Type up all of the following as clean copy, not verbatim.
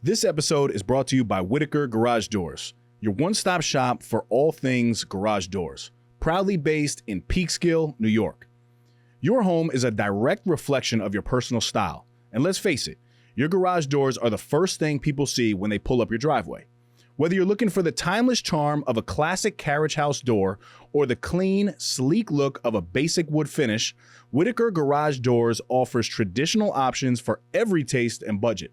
This episode is brought to you by Whitaker Garage Doors, your one-stop shop for all things garage doors, proudly based in Peekskill, New York. Your home is a direct reflection of your personal style, and let's face it, your garage doors are the first thing people see when they pull up your driveway. Whether you're looking for the timeless charm of a classic carriage house door or the clean, sleek look of a basic wood finish, Whitaker Garage Doors offers traditional options for every taste and budget.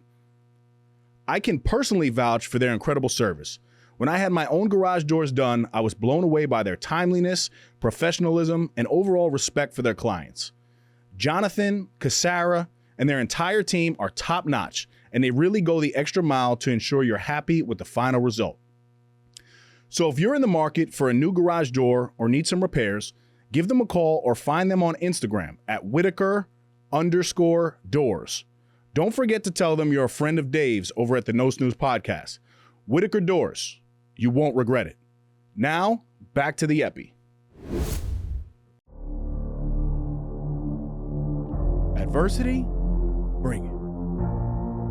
I can personally vouch for their incredible service. When I had my own garage doors done, I was blown away by their timeliness, professionalism, and overall respect for their clients. Jonathan, Cassara, and their entire team are top-notch, and they really go the extra mile to ensure you're happy with the final result. So if you're in the market for a new garage door or need some repairs, give them a call or find them on Instagram at Whitaker_doors. Don't forget to tell them you're a friend of Dave's over at the No Snooze podcast. Whitaker Doors. You won't regret it. Now, back to the epi. Adversity? Bring it.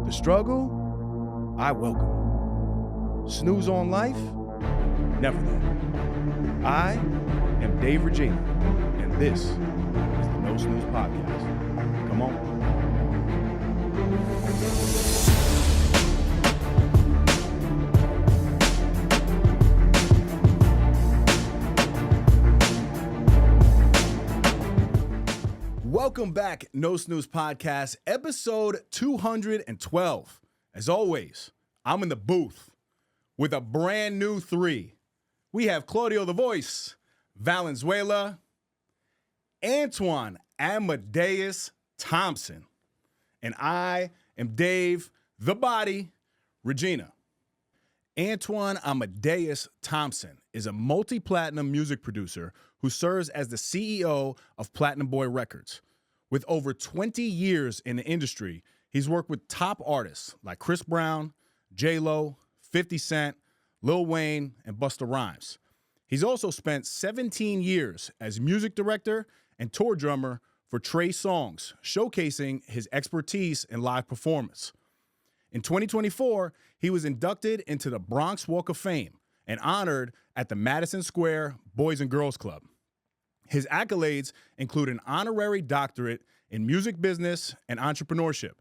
The struggle? I welcome it. Snooze on life? Never that. I am Dave Regina, and this is the No Snooze podcast. Come on. Welcome back, No Snooze Podcast, episode 212. As always, I'm in the booth with a brand new three. We have Claudio the Voice, Valenzuela, Antwan Amadeus Thompson, and I am Dave the Body Regina. Antwan Amadeus Thompson is a multi-platinum music producer who serves as the CEO of Platinum Boy Records. With over 20 years in the industry, he's worked with top artists like Chris Brown, J-Lo, 50 Cent, Lil Wayne, and Busta Rhymes. He's also spent 17 years as music director and tour drummer for Trey Songz, showcasing his expertise in live performance. In 2024, he was inducted into the Bronx Walk of Fame and honored at the Madison Square Boys and Girls Club. His accolades include an honorary doctorate in music business and entrepreneurship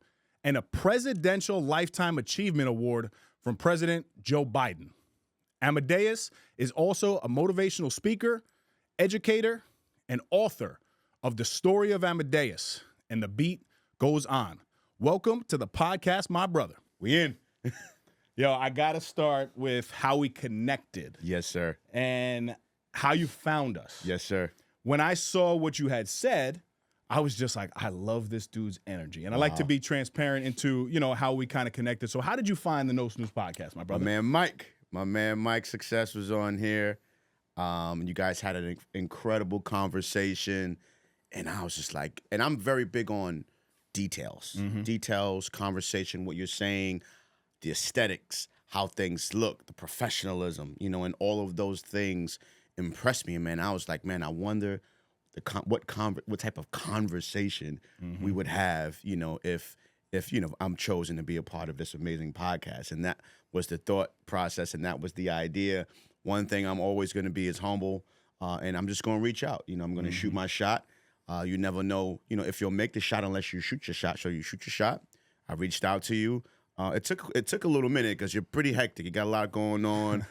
and a Presidential Lifetime Achievement Award from President Joe Biden. Amadeus is also a motivational speaker, educator, and author of The Story of Amadeus, and the beat goes on. Welcome to the podcast, my brother. We in. Yo, I got to start with how we connected. Yes, sir. And how you found us. Yes, sir. When I saw what you had said, I was just like, I love this dude's energy. And I like to be transparent into, how we kind of connected. So how did you find the No Snooze podcast, my brother? My man Mike's success was on here. You guys had an incredible conversation. And I was just like, and I'm very big on details. Details, conversation, what you're saying, the aesthetics, how things look, the professionalism, and all of those things impressed me. And man, I was like, man, I wonder what type of conversation we would have, if I'm chosen to be a part of this amazing podcast. And that was the thought process, and that was the idea. One thing I'm always going to be is humble, and I'm just going to reach out. I'm going to shoot my shot. You never know, if you'll make the shot unless you shoot your shot. So you shoot your shot. I reached out to you. It took a little minute because you're pretty hectic. You got a lot going on,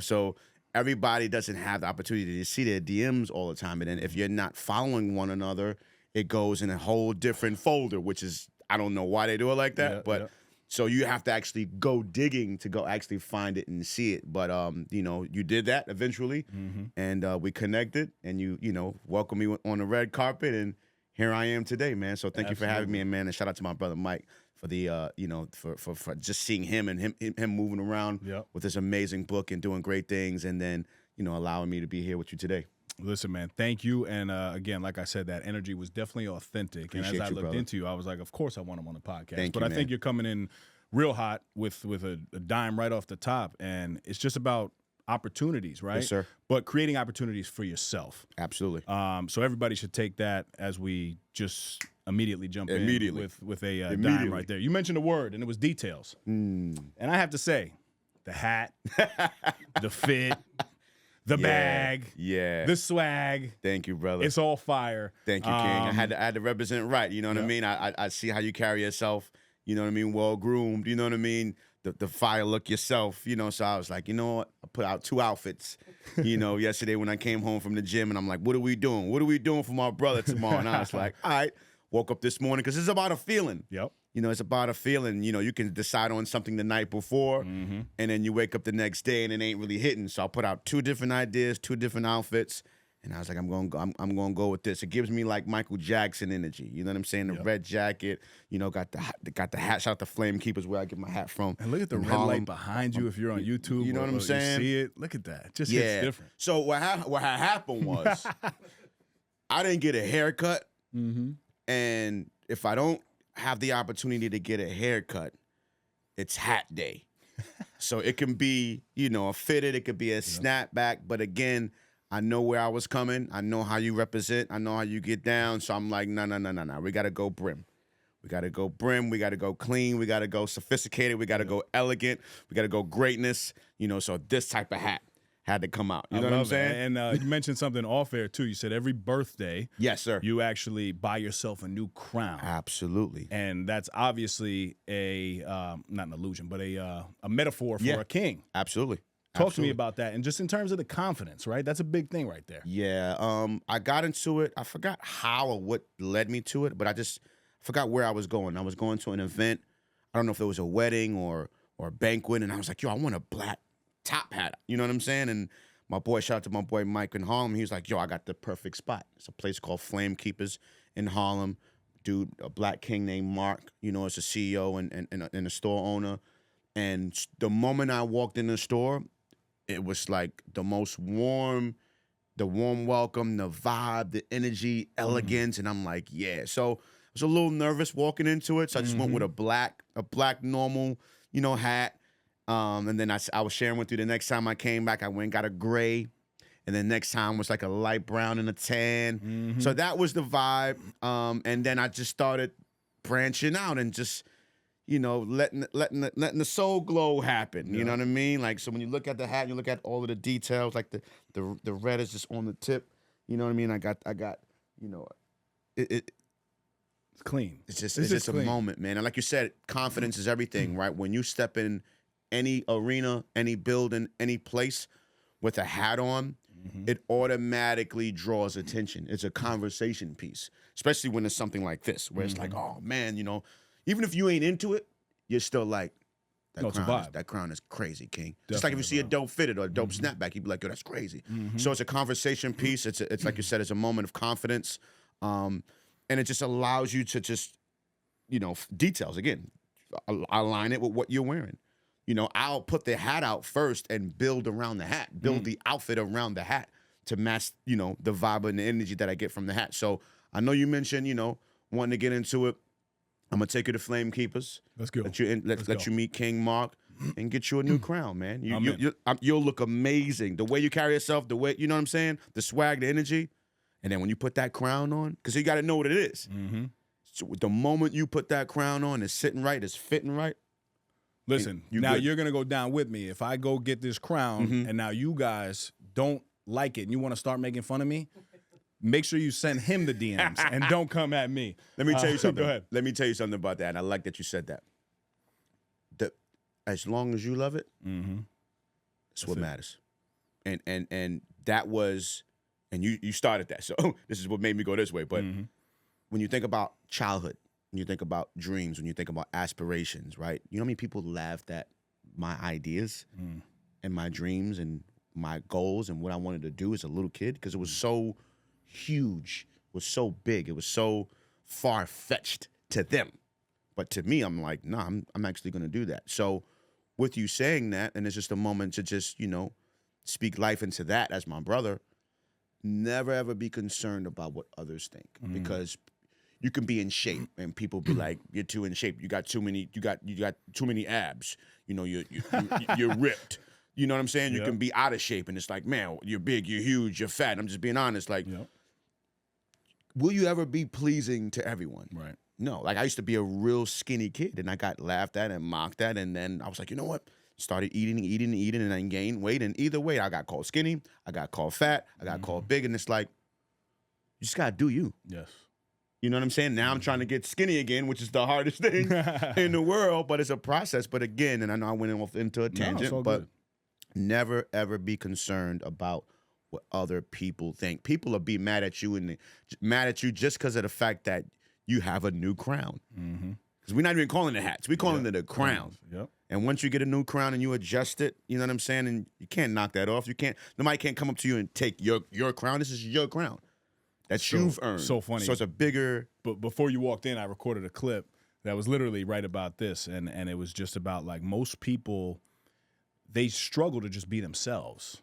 so everybody doesn't have the opportunity to see their DMs all the time. And then if you're not following one another, it goes in a whole different folder, which is, I don't know why they do it like that. So you have to actually go digging to go actually find it and see it. But, you did that eventually, and we connected, and you welcomed me on the red carpet, and here I am today, man. So thank you for having me, and man, and shout out to my brother Mike for the, for just seeing him and him moving around with this amazing book and doing great things, and then, allowing me to be here with you today. Listen, man, thank you. And again, like I said, that energy was definitely authentic. Appreciate and as I you, looked brother. into you, I was like, of course I want him on the podcast. Thank but you, I man. think you're coming in real hot with a dime right off the top. And it's just about opportunities, right? Yes, sir. But creating opportunities for yourself. Absolutely. So everybody should take that as we just immediately jump in with a dime Immediately. right there. You mentioned a word, and it was details. And I have to say, the hat, the fit, the bag, the swag. Thank you, brother. It's all fire. Thank you, King. I had to represent right. You know what I mean? I see how you carry yourself. You know what I mean? Well groomed. You know what I mean? The fire look yourself. You know, so I was like, you know what? I put out 2 outfits. You know, yesterday when I came home from the gym, and I'm like, what are we doing? What are we doing for my brother tomorrow? And I was like, all right. Woke up this morning because it's about a feeling. Yep. You know, it's about a feeling. You know, you can decide on something the night before, and then you wake up the next day and it ain't really hitting. So I put out 2 different ideas, 2 different outfits, and I was like, I'm gonna go with this. It gives me like Michael Jackson energy. You know what I'm saying? The red jacket. You know, got the hat. Shout out to Flame Keepers, where I get my hat from. And look at the red light behind you if you're on YouTube. You know what I'm saying? You see it. Look at that. It just hits different. So what had happened was I didn't get a haircut, and if I don't have the opportunity to get a haircut, it's hat day. So it can be, you know, a fitted, it could be a snapback, but again, I know where I was coming. I know how you represent. I know how you get down. So I'm like, no. We got to go brim. We got to go brim. We got to go clean. We got to go sophisticated. We got to go elegant. We got to go greatness. You know, so this type of hat had to come out. You know what I'm saying? And you mentioned something off air, too. You said every birthday, yes, sir, you actually buy yourself a new crown. Absolutely. And that's obviously not an illusion, but a metaphor for a king. Absolutely. Talk to me about that. And just in terms of the confidence, right? That's a big thing right there. Yeah. I got into it. I forgot how or what led me to it, but I forgot where I was going. I was going to an event. I don't know if it was a wedding or a banquet, and I was like, yo, I want a black top hat. You know what I'm saying? And my boy, shout out to my boy Mike in Harlem. He was like, yo, I got the perfect spot. It's a place called Flame Keepers in Harlem. Dude, a black king named Mark, you know, it's a CEO and a store owner. And the moment I walked in the store, it was like the warm welcome, the vibe, the energy, elegance. And I'm like, yeah. So I was a little nervous walking into it. So I just went with a black normal, you know, hat. And then I was sharing with you the next time I came back, I went and got a gray. And then next time was like a light brown and a tan. So that was the vibe. And then I just started branching out and just, you know, letting the soul glow happen. You know what I mean? Like, so when you look at the hat, you look at all of the details, like the red is just on the tip. You know what I mean? I got, you know, it's clean. It's just a moment, man. And like you said, confidence is everything, right? When you step in any arena, any building, any place with a hat on, it automatically draws attention. It's a conversation piece, especially when it's something like this, where it's like, oh man, you know, even if you ain't into it, you're still like, that crown is crazy, King. Definitely, just like if you see a dope fitted or a dope snapback, you'd be like, yo, that's crazy. So it's a conversation piece. It's like you said, it's a moment of confidence. And it just allows you to just, you know, details, again, align it with what you're wearing. You know, I'll put the hat out first and build around the hat, build the outfit around the hat to match, you know, the vibe and the energy that I get from the hat. So I know you mentioned, you know, wanting to get into it. I'm gonna take you to Flame Keepers. Let's go. Let you meet King Mark and get you a new crown, man. You'll look amazing. The way you carry yourself, the way, you know what I'm saying? The swag, the energy. And then when you put that crown on, because you got to know what it is. So the moment you put that crown on, it's sitting right, it's fitting right. Listen, now you're going to go down with me. If I go get this crown and now you guys don't like it and you want to start making fun of me, make sure you send him the DMs and don't come at me. Let me tell you something. Go ahead. Let me tell you something about that. And I like that you said that. As long as you love it, that's what matters. And that was, and you started that. So this is what made me go this way. But when you think about childhood, when you think about dreams, when you think about aspirations, right? You know how many people laughed at my ideas and my dreams and my goals and what I wanted to do as a little kid? Because it was so huge, it was so big, it was so far-fetched to them. But to me, I'm like, nah, I'm actually going to do that. So with you saying that, and it's just a moment to just, you know, speak life into that as my brother, never ever be concerned about what others think. Because you can be in shape and people be like, you're too in shape. You got too many abs. You know, you're ripped. You know what I'm saying? You can be out of shape and it's like, man, you're big, you're huge, you're fat. I'm just being honest. Like, will you ever be pleasing to everyone? Right. No. Like, I used to be a real skinny kid, and I got laughed at and mocked at, and then I was like, you know what? Started eating, and I gained weight, and either way, I got called skinny, I got called fat, I got called big, and it's like, you just gotta do you. Yes. You know what I'm saying? Now I'm trying to get skinny again, which is the hardest thing in the world, but it's a process. But again, and I know I went off into a tangent, but never, ever be concerned about what other people think. People will be mad at you just because of the fact that you have a new crown. Because we're not even calling it hats. We're calling it a crown. Yep. And once you get a new crown and you adjust it, you know what I'm saying? And you can't knock that off. Nobody can't come up to you and take your crown. This is your crown that you've earned. So funny. So it's a bigger. But before you walked in, I recorded a clip that was literally right about this. And it was just about, like, most people, they struggle to just be themselves,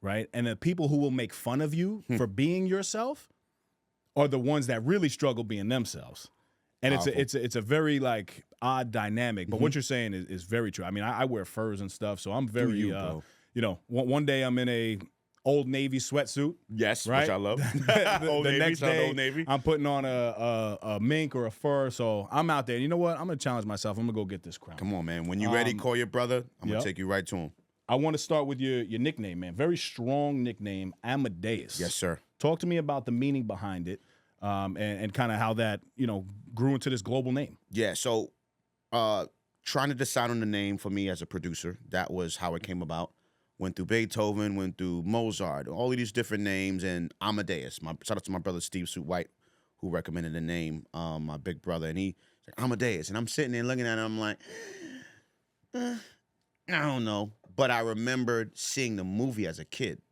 right? And the people who will make fun of you for being yourself are the ones that really struggle being themselves. And it's a very, like, odd dynamic. But what you're saying is very true. I mean, I wear furs and stuff, so I'm very, you know, one day I'm in a Old Navy sweatsuit. Yes, right? which I love. The next day, I'm putting on a mink or a fur. So I'm out there. You know what? I'm going to challenge myself. I'm going to go get this crown. Come on, man. When you're ready, call your brother. I'm going to take you right to him. I want to start with your nickname, man. Very strong nickname, Amadeus. Yes, sir. Talk to me about the meaning behind it. And kind of how that, you know, grew into this global name. Yeah, so trying to decide on the name for me as a producer, that was how it came about. Went through Beethoven, went through Mozart, all of these different names, and Amadeus. Shout out to my brother Steve Suit White, who recommended the name, my big brother, and he's like, Amadeus. And I'm sitting there looking at it, I'm like, I don't know. But I remembered seeing the movie as a kid,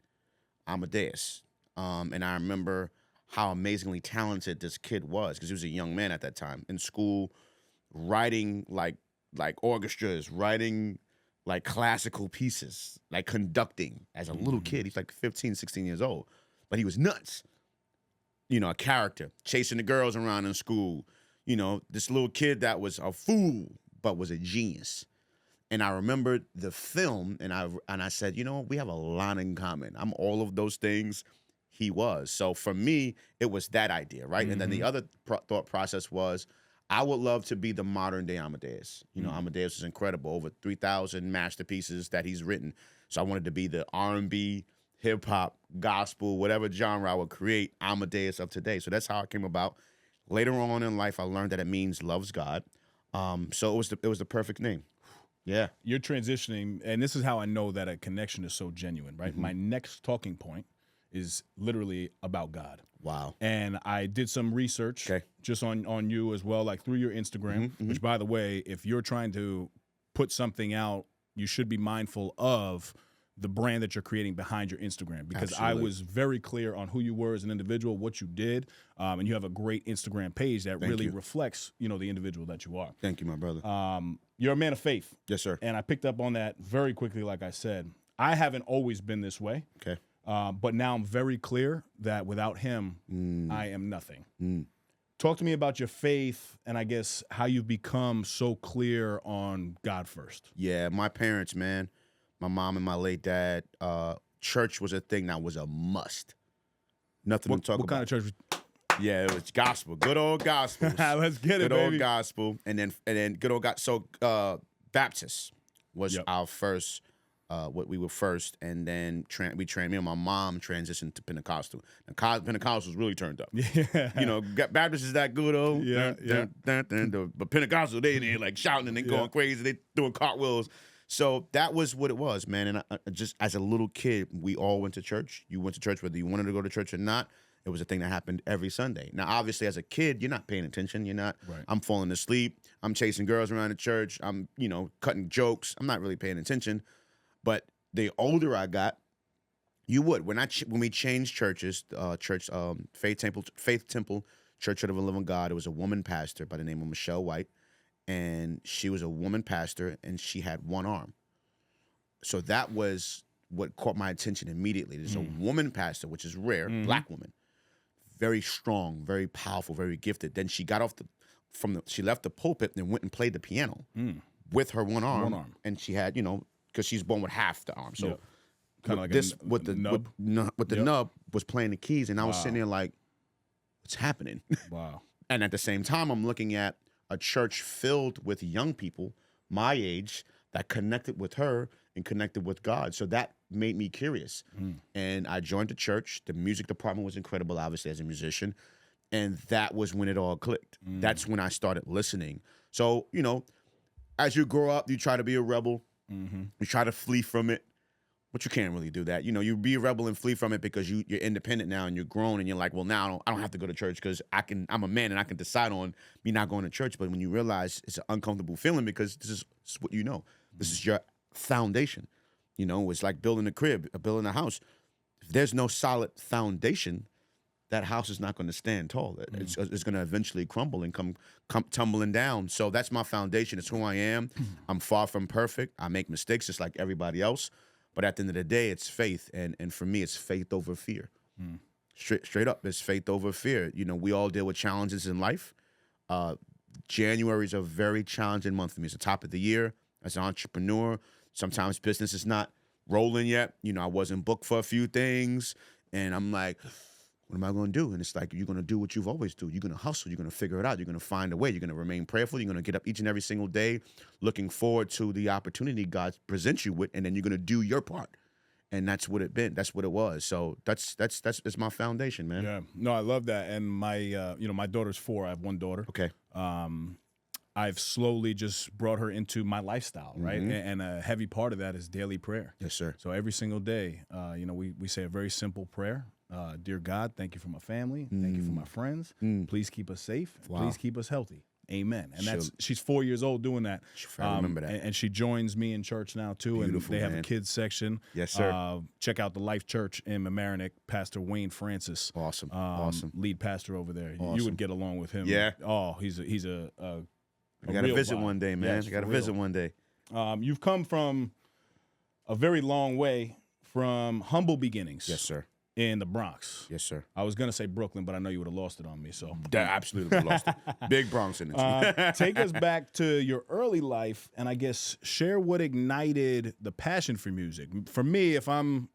Amadeus. And I remember how amazingly talented this kid was, because he was a young man at that time in school, writing like orchestras, writing like classical pieces, like conducting as a little kid. He's like 15, 16 years old, but he was nuts. You know, a character, chasing the girls around in school. You know, this little kid that was a fool, but was a genius. And I remembered the film, and I said, you know, we have a lot in common. I'm all of those things he was. So for me, it was that idea, right? And then the other thought process was, I would love to be the modern day Amadeus. You know, Amadeus is incredible, over 3,000 masterpieces that he's written. So I wanted to be the R&B, hip hop, gospel, whatever genre I would create, Amadeus of today. So that's how it came about. Later on in life, I learned that it means loves God. So it was the perfect name. Yeah. You're transitioning, and this is how I know that a connection is so genuine, right? My next talking point is literally about God. Wow. And I did some research just on you as well, like through your Instagram, which, by the way, if you're trying to put something out, you should be mindful of the brand that you're creating behind your Instagram, because I was very clear on who you were as an individual, what you did, and you have a great Instagram page that really reflects, you know, the individual that you are. Thank you, my brother. You're a man of faith. Yes, sir. And I picked up on that very quickly, like I said. I haven't always been this way. Okay. But now I'm very clear that without him, I am nothing. Talk to me about your faith and I guess how you've become so clear on God first. Yeah, my parents, man, my mom and my late dad, church was a thing that was a must. Nothing to talk about. What kind of church? Yeah, it was gospel, good old gospel. Let's get it, good baby. old gospel, and then good old gospel. So Baptist was our first. What we were first, and then me and my mom transitioned to Pentecostal. And Pentecostals really turned up. Yeah, you know, Baptist is that good old. But Pentecostal, they like shouting and they going crazy. They doing cartwheels. So that was what it was, man. And I just as a little kid, we all went to church. You went to church whether you wanted to go to church or not. It was a thing that happened every Sunday. Now, obviously, as a kid, you're not paying attention. You're not. Right. I'm falling asleep. I'm chasing girls around the church. I'm, cutting jokes. I'm not really paying attention. But the older I got, you would. When we changed churches, Faith Temple Church of the Living God, it was a woman pastor by the name of Michelle White, and she was a woman pastor, and she had one arm. So that was what caught my attention immediately. There's a woman pastor, which is rare, black woman, very strong, very powerful, very gifted. Then she got off she left the pulpit and went and played the piano with her one arm, and she had, because she's born with half the arm. So kind of like this with the nub. with the nub was playing the keys, and I was sitting there like, what's happening? Wow. And at the same time, I'm looking at a church filled with young people my age that connected with her and connected with God. So that made me curious. And I joined the church. The music department was incredible, obviously, as a musician. And that was when it all clicked. That's when I started listening. So, you know, as you grow up, you try to be a rebel. You try to flee from it. But you can't really do that. You know, you be a rebel and flee from it because you're independent now and you're grown and you're like, well, now I don't have to go to church because I'm a man and I can decide on me not going to church. But when you realize it's an uncomfortable feeling because this is what you know. This is your foundation. You know, it's like building a crib, building a house. If there's no solid foundation, that house is not going to stand tall. It's going to eventually crumble and come tumbling down. So that's my foundation. It's who I am. I'm far from perfect. I make mistakes just like everybody else. But at the end of the day, it's faith. And for me, it's faith over fear. Straight up, it's faith over fear. You know, we all deal with challenges in life. January is a very challenging month for me. It's the top of the year as an entrepreneur. Sometimes business is not rolling yet. You know, I wasn't booked for a few things. And I'm like, what am I going to do? And it's like, you're going to do what you've always do. You're going to hustle. You're going to figure it out. You're going to find a way. You're going to remain prayerful. You're going to get up each and every single day looking forward to the opportunity God presents you with, and then you're going to do your part. And that's what that's what it was. So that's my foundation, man. Yeah. No, I love that. And my, my daughter's 4. I have one daughter. Okay. I've slowly just brought her into my lifestyle, right? And a heavy part of that is daily prayer. Yes, sir. So every single day, we say a very simple prayer. Dear God, thank you for my family. Thank you for my friends. Please keep us safe. Wow. Please keep us healthy. Amen. And she's 4 years old doing that. I remember that. And she joins me in church now too. Beautiful, and they have man. a kids section. Yes, sir. Check out the Life Church in Mamaroneck. Pastor Wayne Francis. Awesome. Awesome. Lead pastor over there. Awesome. You would get along with him. Yeah. Oh, he's a I got to visit one day, man. Yes, I got to for visit real. one day. You've come from a very long way from humble beginnings. Yes, sir. In the Bronx. Yes, sir. I was going to say Brooklyn, but I know you would have lost it on me. So That absolutely lost it. Big Bronx energy. take us back to your early life, and I guess share what ignited the passion for music. For me, if I'm,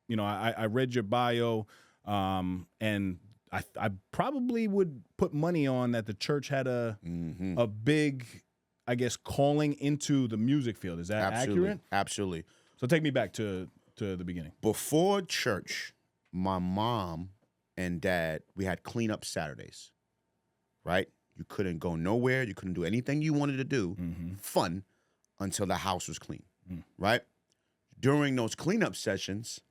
I read your bio, and I probably would put money on that the church had a big, I guess, calling into the music field. Is that accurate? Absolutely. So take me back to the beginning. Before church, my mom and dad, we had cleanup Saturdays, right? You couldn't go nowhere. You couldn't do anything you wanted to do, fun, until the house was clean, right? During those cleanup sessions,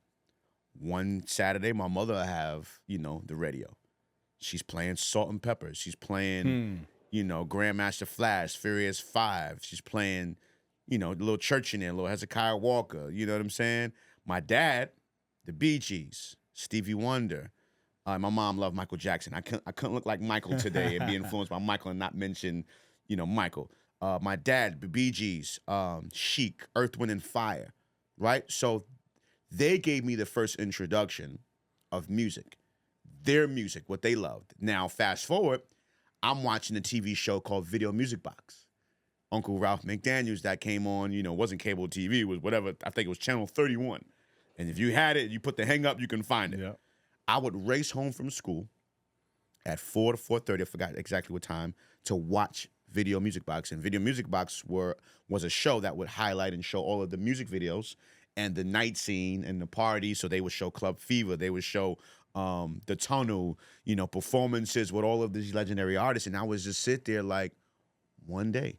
one Saturday, my mother will have, the radio. She's playing Salt and Pepper. She's playing, Grandmaster Flash, Furious 5. She's playing, the little church in there, little Hezekiah Walker. You know what I'm saying? My dad, the Bee Gees, Stevie Wonder. My mom loved Michael Jackson. I couldn't look like Michael today and be influenced by Michael and not mention, Michael. My dad, the Bee Gees, Chic, Earth, Wind, and Fire, right? So they gave me the first introduction of music, their music, what they loved. Now, fast forward, I'm watching a TV show called Video Music Box. Uncle Ralph McDaniels that came on, wasn't cable TV, it was whatever, I think it was Channel 31. And if you had it, you put the hang up, you can find it. Yeah. I would race home from school at 4 to 4:30, I forgot exactly what time, to watch Video Music Box. And Video Music Box was a show that would highlight and show all of the music videos and the night scene and the party. So they would show Club Fever. They would show The Tunnel, performances with all of these legendary artists. And I would just sit there like, one day.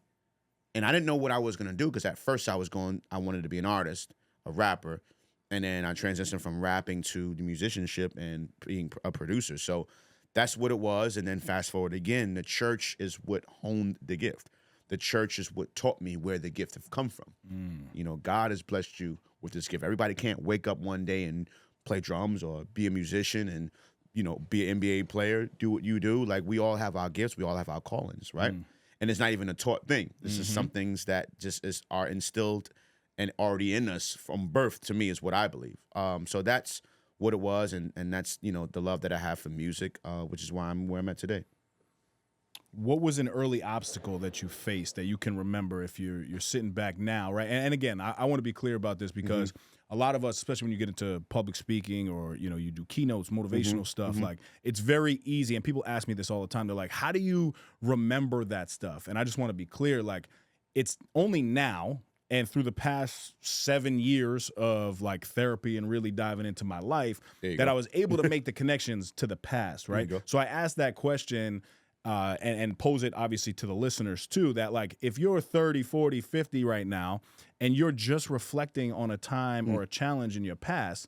And I didn't know what I was going to do because at first I wanted to be an artist, a rapper. And then I transitioned from rapping to the musicianship and being a producer. So that's what it was. And then fast forward again, the church is what honed the gift. The church is what taught me where the gift have come from. God has blessed you with this gift. Everybody can't wake up one day and play drums or be a musician and, be an NBA player, do what you do. Like, we all have our gifts. We all have our callings, right? And it's not even a taught thing. This is some things that just are instilled and already in us from birth, to me, is what I believe. So that's what it was, and that's, the love that I have for music, which is why I'm where I'm at today. what was an early obstacle that you faced that you can remember if you're sitting back now, right? And again, I want to be clear about this because a lot of us, especially when you get into public speaking or, you know, you do keynotes, motivational stuff, like it's very easy. And people ask me this all the time. They're like, how do you remember that stuff? And I just want to be clear, like it's only now and through the past 7 years of like therapy and really diving into my life that I was able to make the connections to the past, right? So I asked that question and pose it obviously to the listeners too, that like if you're 30, 40, 50 right now and you're just reflecting on a time or a challenge in your past,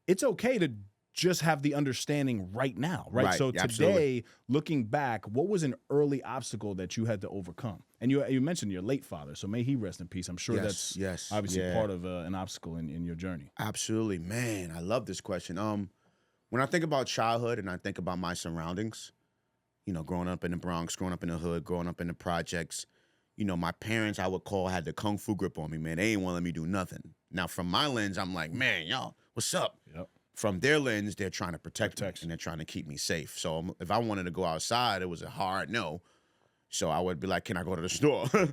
it's okay to just have the understanding right now, right? So today, looking back, what was an early obstacle that you had to overcome? And you mentioned your late father, so may he rest in peace. I'm sure that's obviously part of an obstacle in your journey. Absolutely, man. I love this question. When I think about childhood and I think about my surroundings, you know, growing up in the Bronx, growing up in the hood, growing up in the projects, you know, my parents, I would call, had the kung fu grip on me, man. They ain't want to let me do nothing. Now, from my lens, I'm like, man, y'all, what's up? From their lens, they're trying to protect me and they're trying to keep me safe. So if I wanted to go outside, it was a hard no. So I would be like, can I go to the store? And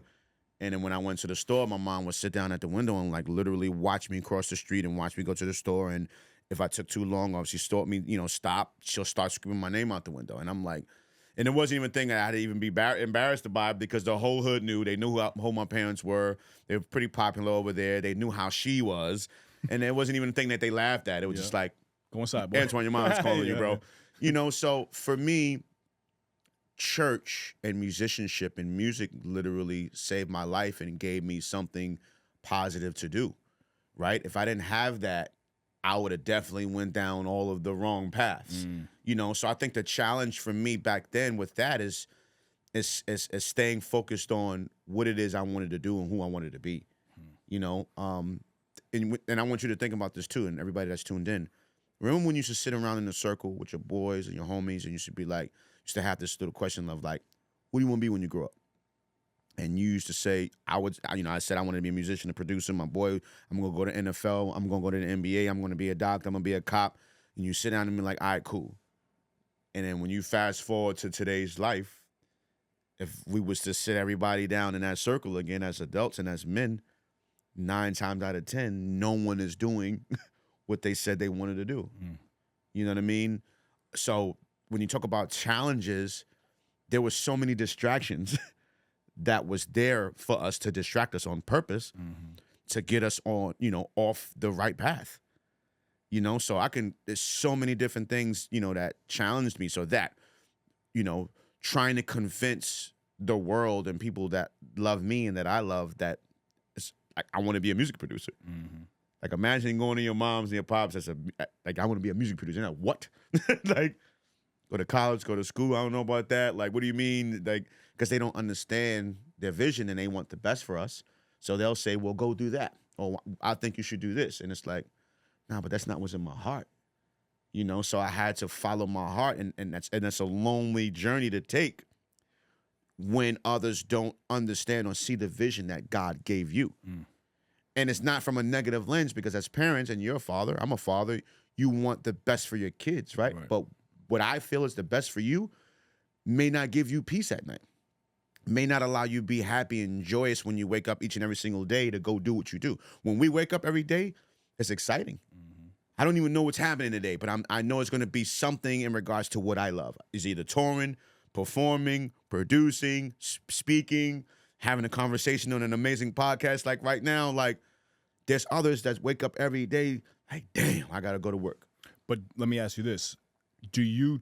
then when I went to the store, my mom would sit down at the window and like literally watch me cross the street and watch me go to the store. And if I took too long, or if she stopped me, you know, stop, she'll start screaming my name out the window. And I'm like, and it wasn't even a thing that I had to even be embarrassed by because the whole hood knew. They knew who my parents were. They were pretty popular over there. They knew how she was. And it wasn't even a thing that they laughed at. It was just like, go inside, boy. Antwan, your mom's calling you, bro. You know, so for me, church and musicianship and music literally saved my life and gave me something positive to do, right? If I didn't have that, I would have definitely went down all of the wrong paths, you know? So I think the challenge for me back then with that is staying focused on what it is I wanted to do and who I wanted to be, you know? And I want you to think about this too, and everybody that's tuned in. Remember when you used to sit around in a circle with your boys and your homies and you should be like, used to have this little question of like, what do you want to be when you grow up? And you used to say, I said I wanted to be a musician, a producer. My boy, I'm going to go to NFL. I'm going to go to the NBA. I'm going to be a doctor. I'm going to be a cop. And you sit down and be like, all right, cool. And then when you fast forward to today's life, if we was to sit everybody down in that circle again as adults and as men, 9 times out of 10, no one is doing what they said they wanted to do. You know what I mean? So when you talk about challenges, there were so many distractions that was there for us to distract us on purpose to get us on, you know, off the right path. You know, so there's so many different things, you know, that challenged me. So that, you know, trying to convince the world and people that love me and that I love that I want to be a music producer. Like imagine going to your moms and your pops as I want to be a music producer. You're like, what? Like, go to college, go to school. I don't know about that. Like, what do you mean? Like, because they don't understand their vision and they want the best for us. So they'll say, well, go do that. Or I think you should do this. And it's like, nah, but that's not what's in my heart. You know, so I had to follow my heart. And that's a lonely journey to take when others don't understand or see the vision that God gave you. And it's not from a negative lens because as parents, and you're a father, I'm a father, you want the best for your kids, right? But what I feel is the best for you may not give you peace at night, may not allow you to be happy and joyous when you wake up each and every single day to go do what you do. When we wake up every day, it's exciting. I don't even know what's happening today, but I know it's going to be something in regards to what I love. It's either touring, performing, producing, speaking, having a conversation on an amazing podcast like right now. Like, there's others that wake up every day like, damn, I got to go to work. But let me ask you this. Do you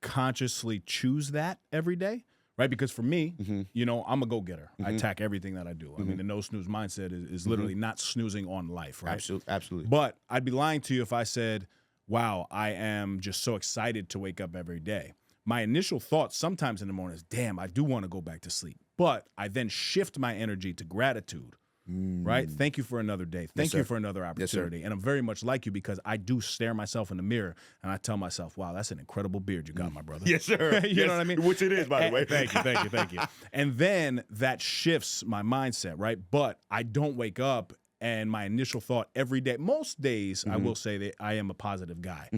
consciously choose that every day? Right? Because for me, you know, I'm a go-getter. I attack everything that I do. I mean, the no snooze mindset is literally not snoozing on life, right? Absolutely. But I'd be lying to you if I said, wow, I am just so excited to wake up every day. My initial thought sometimes in the morning is, damn, I do want to go back to sleep. But I then shift my energy to gratitude, right? Thank you for another day. Thank you for another opportunity. And I'm very much like you because I do stare myself in the mirror and I tell myself, wow, that's an incredible beard you got, my brother. Yes, sir. You know what I mean? Which it is, by the way. Thank you. And then that shifts my mindset, right? But I don't wake up and my initial thought every day, most days, I will say that I am a positive guy.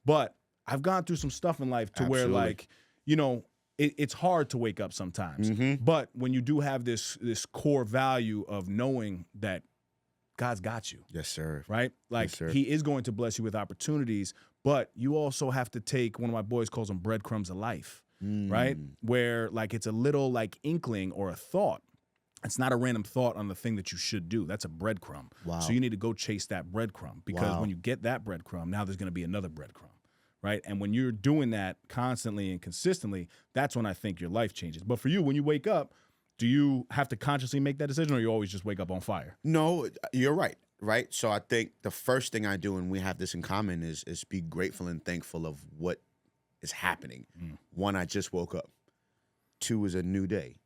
But I've gone through some stuff in life to where, like, you know, it's hard to wake up sometimes. But when you do have this core value of knowing that God's got you. Yes, sir. Right? Like, yes, sir. he is going to bless you with opportunities, but you also have to take, one of my boys calls them breadcrumbs of life, right? Where, like, it's a little, like, inkling or a thought. It's not a random thought on the thing that you should do. That's a breadcrumb. Wow. So you need to go chase that breadcrumb, because when you get that breadcrumb, now there's going to be another breadcrumb, right? And when you're doing that constantly and consistently, that's when I think your life changes. But for you, when you wake up, do you have to consciously make that decision, or you always just wake up on fire? No, you're right? So I think the first thing I do, and we have this in common, is be grateful and thankful of what is happening. 1, I just woke up. 2 is a new day.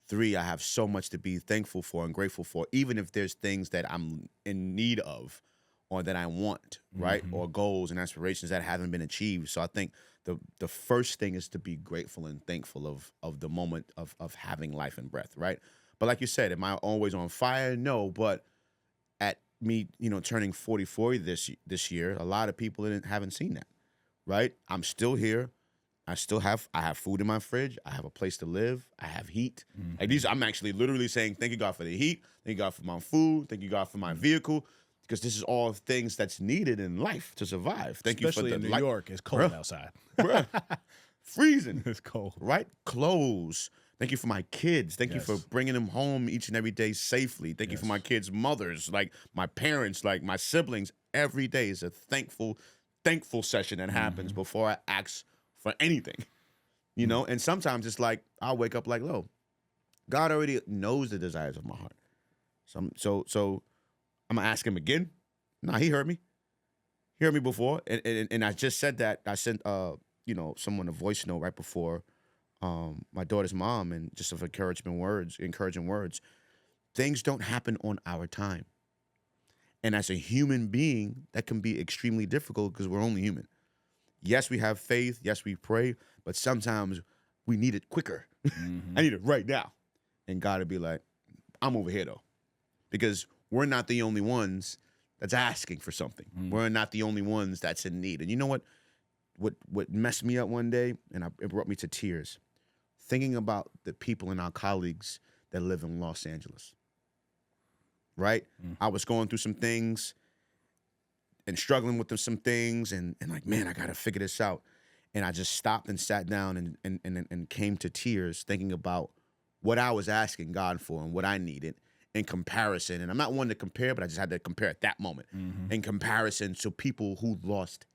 3, I have so much to be thankful for and grateful for, even if there's things that I'm in need of or that I want, right? Or goals and aspirations that haven't been achieved. So I think the first thing is to be grateful and thankful of the moment of having life and breath, right? But like you said, am I always on fire? No, but at me, turning 44 this year, a lot of people haven't seen that, right? I'm still here. I have food in my fridge. I have a place to live. I have heat. Like I'm actually literally saying, thank you, God, for the heat. Thank you, God, for my food. Thank you, God, for my vehicle. Because this is all things that's needed in life to survive. Thank Especially you for the in New York, it's cold outside. Bruh, freezing. It's cold. Right? Clothes. Thank you for my kids. Thank you for bringing them home each and every day safely. Thank you for my kids' mothers, like my parents, like my siblings. Every day is a thankful session that happens before I ask for anything, And sometimes it's like I'll wake up like, "Lo, God already knows the desires of my heart." So I'm gonna ask Him again. Nah, He heard me. He heard me before, and I just said that. I sent someone a voice note right before my daughter's mom, and just of encouraging words. Things don't happen on our time, and as a human being, that can be extremely difficult because we're only human. Yes, we have faith. Yes, we pray. But sometimes we need it quicker. I need it right now. And God would be like, I'm over here, though. Because we're not the only ones that's asking for something. We're not the only ones that's in need. And you know what? What messed me up one day, and it brought me to tears, thinking about the people and our colleagues that live in Los Angeles. Right? I was going through some things and struggling with some things, and like, man, I got to figure this out. And I just stopped and sat down and came to tears thinking about what I was asking God for and what I needed in comparison. And I'm not one to compare, but I just had to compare at that moment in comparison to people who lost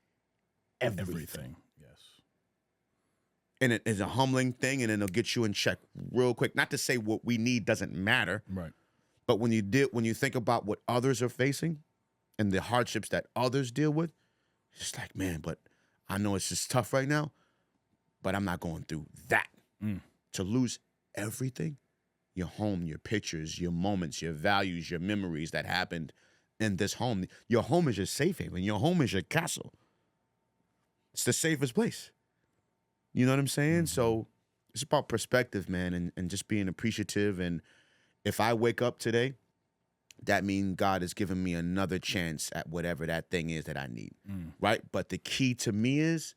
everything. Yes. And it is a humbling thing, and it'll get you in check real quick. Not to say what we need doesn't matter, Right. but when you think about what others are facing and the hardships that others deal with, it's just like, man, but I know it's just tough right now, but I'm not going through that. To lose everything, your home, your pictures, your moments, your values, your memories that happened in this home. Your home is your safe haven. Your home is your castle. It's the safest place. You know what I'm saying? So it's about perspective, man, and just being appreciative. And if I wake up today, that means God has given me another chance at whatever that thing is that I need, right? But the key to me is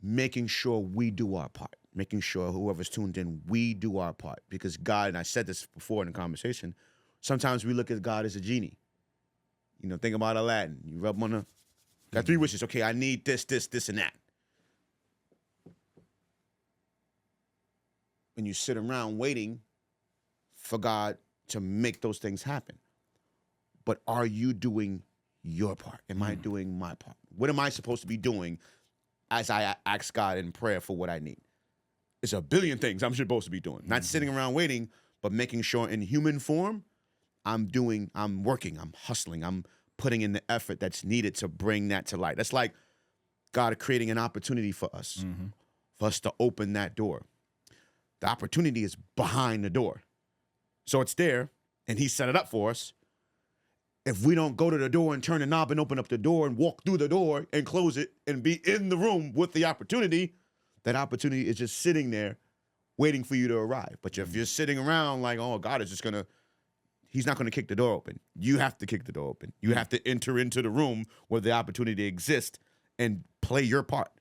making sure we do our part, making sure whoever's tuned in, we do our part. Because God, and I said this before in the conversation, sometimes we look at God as a genie. Think about Aladdin. You rub him on got 3 wishes. Okay, I need this, and that. And you sit around waiting for God to make those things happen. But are you doing your part? Am I doing my part? What am I supposed to be doing as I ask God in prayer for what I need? It's a billion things I'm supposed to be doing. Not sitting around waiting, but making sure in human form, I'm working, I'm hustling, I'm putting in the effort that's needed to bring that to light. That's like God creating an opportunity for us to open that door. The opportunity is behind the door. So it's there, and He set it up for us. If we don't go to the door and turn the knob and open up the door and walk through the door and close it and be in the room with the opportunity, that opportunity is just sitting there waiting for you to arrive. But if you're sitting around like, oh, God is just He's not going to kick the door open. You have to kick the door open. You have to enter into the room where the opportunity exists and play your part.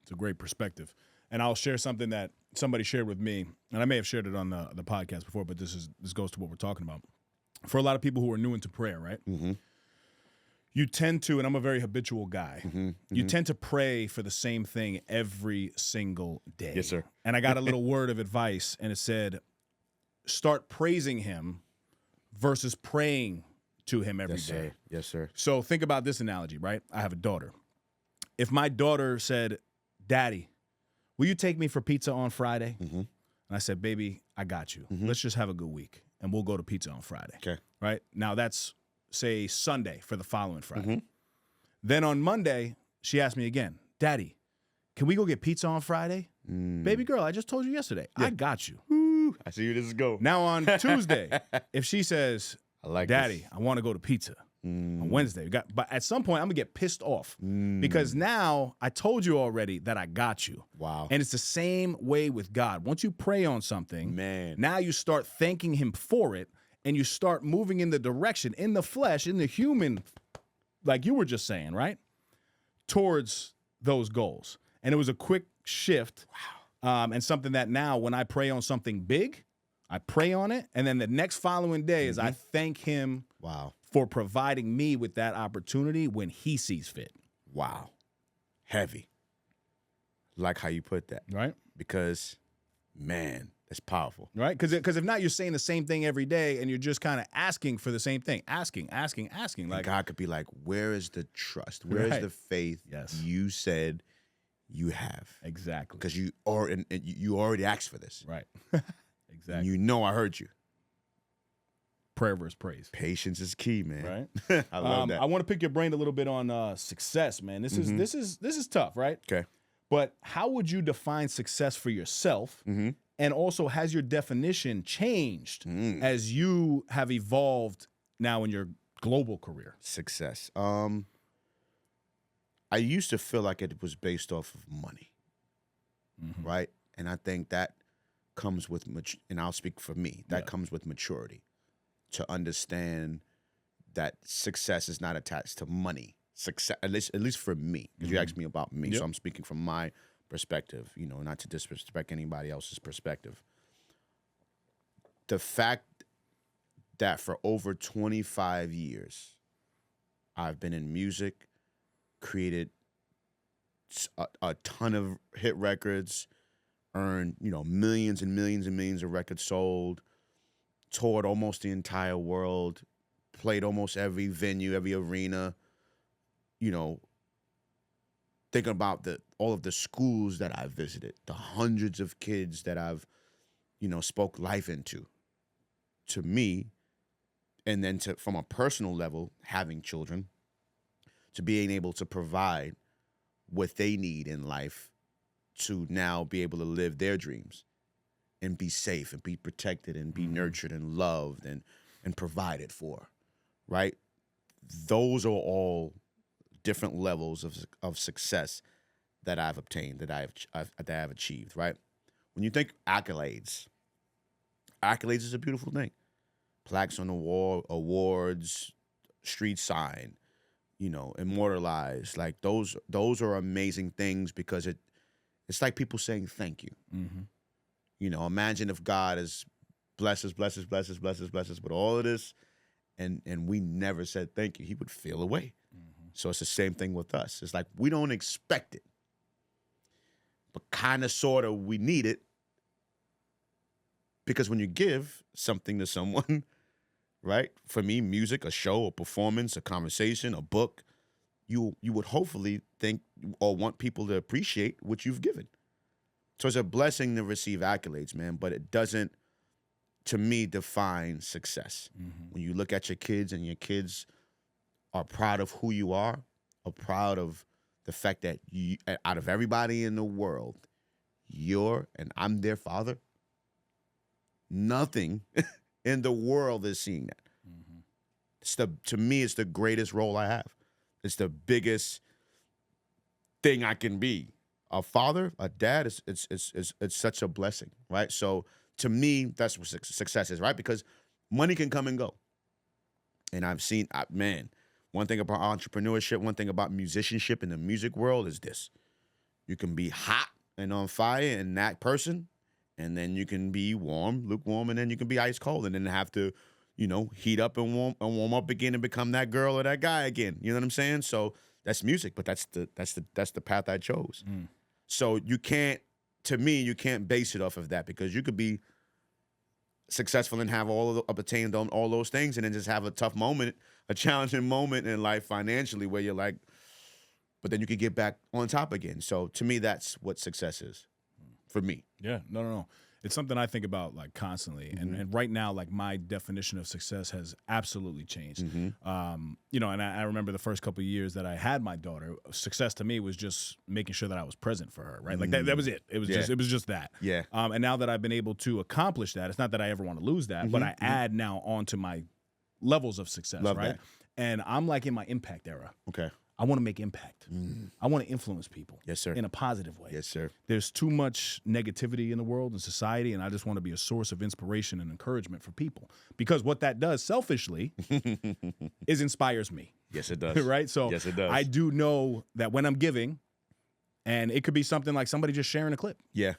It's a great perspective. And I'll share something that somebody shared with me, and I may have shared it on the podcast before, but this goes to what we're talking about. For a lot of people who are new into prayer, right? Mm-hmm. You tend to, and I'm a very habitual guy, Mm-hmm. you tend to pray for the same thing every single day. Yes, sir. And I got a little word of advice, and it said, start praising him versus praying to him every day. Sir. Yes, sir. So think about this analogy, right? I have a daughter. If my daughter said, Daddy, will you take me for pizza on Friday? Mm-hmm. And I said, baby, I got you. Let's just have a good week, and we'll go to pizza on Friday. Okay. Right? Now that's, say, Sunday for the following Friday. Then on Monday, she asked me again, Daddy, can we go get pizza on Friday? Baby girl, I just told you yesterday. Yeah. I got you. Ooh, I see where this is going. Now on Tuesday, if she says, I like Daddy, this. I want to go to pizza on Wednesday. But at some point, I'm going to get pissed off because now I told you already that I got you. Wow. And it's the same way with God. Once you pray on something, Man. now you start thanking him for it, and you start moving in the direction, in the flesh, in the human, like you were just saying, right? Towards those goals. And it was a quick shift. Wow. And something that now when I pray on something big, I pray on it, and then the next following day is I thank him for providing me with that opportunity when he sees fit. Wow. Heavy. Like how you put that. Right? Because, man, that's powerful. Right? Because if not, you're saying the same thing every day, and you're just kind of asking for the same thing. Asking. And Like God could be like, where is the trust? Where is the faith you said you have? Exactly. Because you already asked for this. Right. Exactly. And you know I heard you. Prayer versus praise. Patience is key, man. Right. I love that. I want to pick your brain a little bit on success, man. This is tough, right? Okay. But how would you define success for yourself? And also, has your definition changed as you have evolved now in your global career? Success. I used to feel like it was based off of money, right? And I think that comes with, and I'll speak for me, that comes with maturity, to understand that success is not attached to money. Success, at least for me, because you asked me about me, so I'm speaking from my perspective, not to disrespect anybody else's perspective. The fact that for over 25 years, I've been in music, created a ton of hit records, earned, millions and millions and millions of records sold, toured almost the entire world, played almost every venue, every arena, thinking about all of the schools that I've visited, the hundreds of kids that I've, spoke life into, to me, and then from a personal level, having children, to being able to provide what they need in life to now be able to live their dreams and be safe and be protected and be nurtured and loved and provided for, right? Those are all different levels of success that I've obtained, that I've achieved, right? When you think accolades is a beautiful thing. Plaques on the wall, awards, street sign, immortalized. Like those are amazing things because it's like people saying thank you. Imagine if God is blesses with all of this, and we never said thank you, he would feel away. So it's the same thing with us. It's like we don't expect it, but kind of, sort of, we need it. Because when you give something to someone, right? For me, music, a show, a performance, a conversation, a book, you would hopefully think or want people to appreciate what you've given. So it's a blessing to receive accolades, man, but it doesn't, to me, define success. When you look at your kids and your kids are proud of who you are proud of the fact that you, out of everybody in the world, and I'm their father, nothing in the world is seeing that. To me, it's the greatest role I have. It's the biggest thing I can be. A father, a dad, it's such a blessing, right? So to me, that's what success is, right? Because money can come and go. And I've seen, one thing about entrepreneurship, one thing about musicianship in the music world is this. You can be hot and on fire and that person, and then you can be lukewarm, and then you can be ice cold, and then have to, heat up and warm up again and become that girl or that guy again. You know what I'm saying? So that's music, but that's the path I chose. So you can't base it off of that, because you could be successful and have obtained on all those things, and then just have a tough moment, a challenging moment in life financially where you're like, but then you could get back on top again. So to me, that's what success is for me. Yeah, no. It's something I think about like constantly, and right now, like my definition of success has absolutely changed. And I remember the first couple of years that I had my daughter. Success to me was just making sure that I was present for her, right? Like that was it. It was just that. Yeah. And now that I've been able to accomplish that, it's not that I ever want to lose that, but I add now onto my levels of success, Love right? that. And I'm like in my impact era. Okay. I want to make impact. I want to influence people. Yes, sir. In a positive way. Yes, sir. There's too much negativity in the world and society, and I just want to be a source of inspiration and encouragement for people. Because what that does, selfishly, is inspires me. Yes, it does. Right? So yes, it does. I do know that when I'm giving, and it could be something like somebody just sharing a clip. Yeah.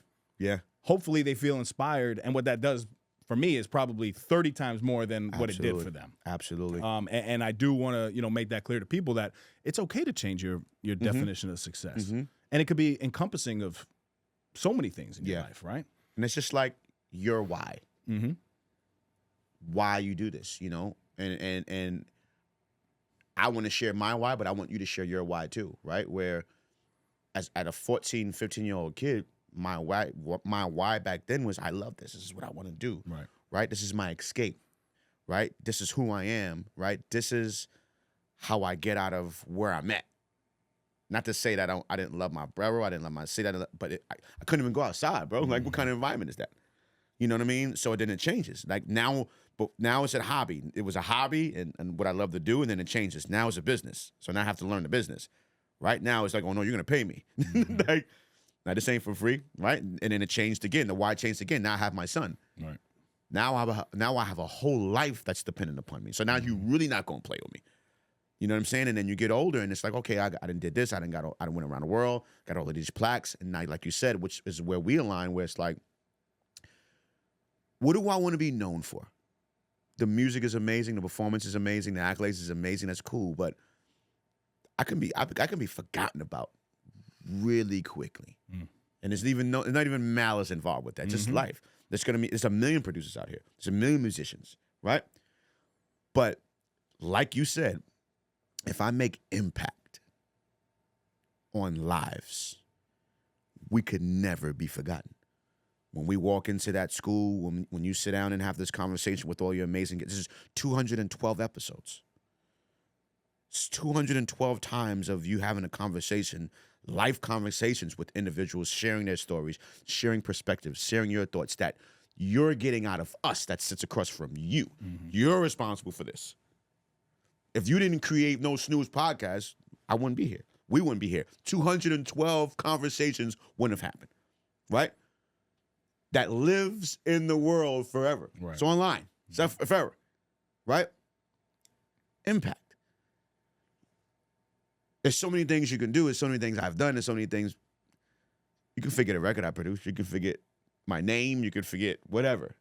Hopefully they feel inspired, and what that does for me is probably 30 times more than what it did for them. Absolutely. And I do want to, make that clear to people that it's okay to change your definition of success. And it could be encompassing of so many things in your life, right? And it's just like your why. Why you do this, and I want to share my why, but I want you to share your why too, right? Where at a 14, 15-year-old kid, my why back then was, I love this. This is what I want to do. Right? This is my escape. Right? This is who I am. Right? This is how I get out of where I'm at. Not to say that I didn't love my brother, I didn't love my city, but I couldn't even go outside, bro. Like, what kind of environment is that? You know what I mean? So then it changes. Like now it's a hobby. It was a hobby and what I love to do, and then it changes. Now it's a business. So now I have to learn the business. Right now it's like, oh no, you're gonna pay me. Like, now this ain't for free, right? And then it changed again. The why changed again. Now I have my son. Right. Now I have a whole life that's dependent upon me. So now you really not gonna play with me. You know what I'm saying? And then you get older, and it's like, okay, I done did this. I done went around the world, got all of these plaques, and now, like you said, which is where we align, where it's like, what do I want to be known for? The music is amazing, the performance is amazing, the accolades is amazing. That's cool, but I can be forgotten about really quickly. And there's not even malice involved with that. Just life. There's a million producers out here. There's a million musicians, right? But like you said, if I make impact on lives, we could never be forgotten. When we walk into that school, when you sit down and have this conversation with all your amazing guests, this is 212 episodes. It's 212 times of you having a conversation, life conversations with individuals, sharing their stories, sharing perspectives, sharing your thoughts that you're getting out of us that sits across from you. You're responsible for this. If you didn't create No Snooze podcast, I wouldn't be here. We wouldn't be here. 212 conversations wouldn't have happened, right? That lives in the world forever. Right. It's online. It's forever, right? Impact. There's so many things you can do. There's so many things I've done. There's so many things. You can forget a record I produced. You can forget my name. You can forget whatever.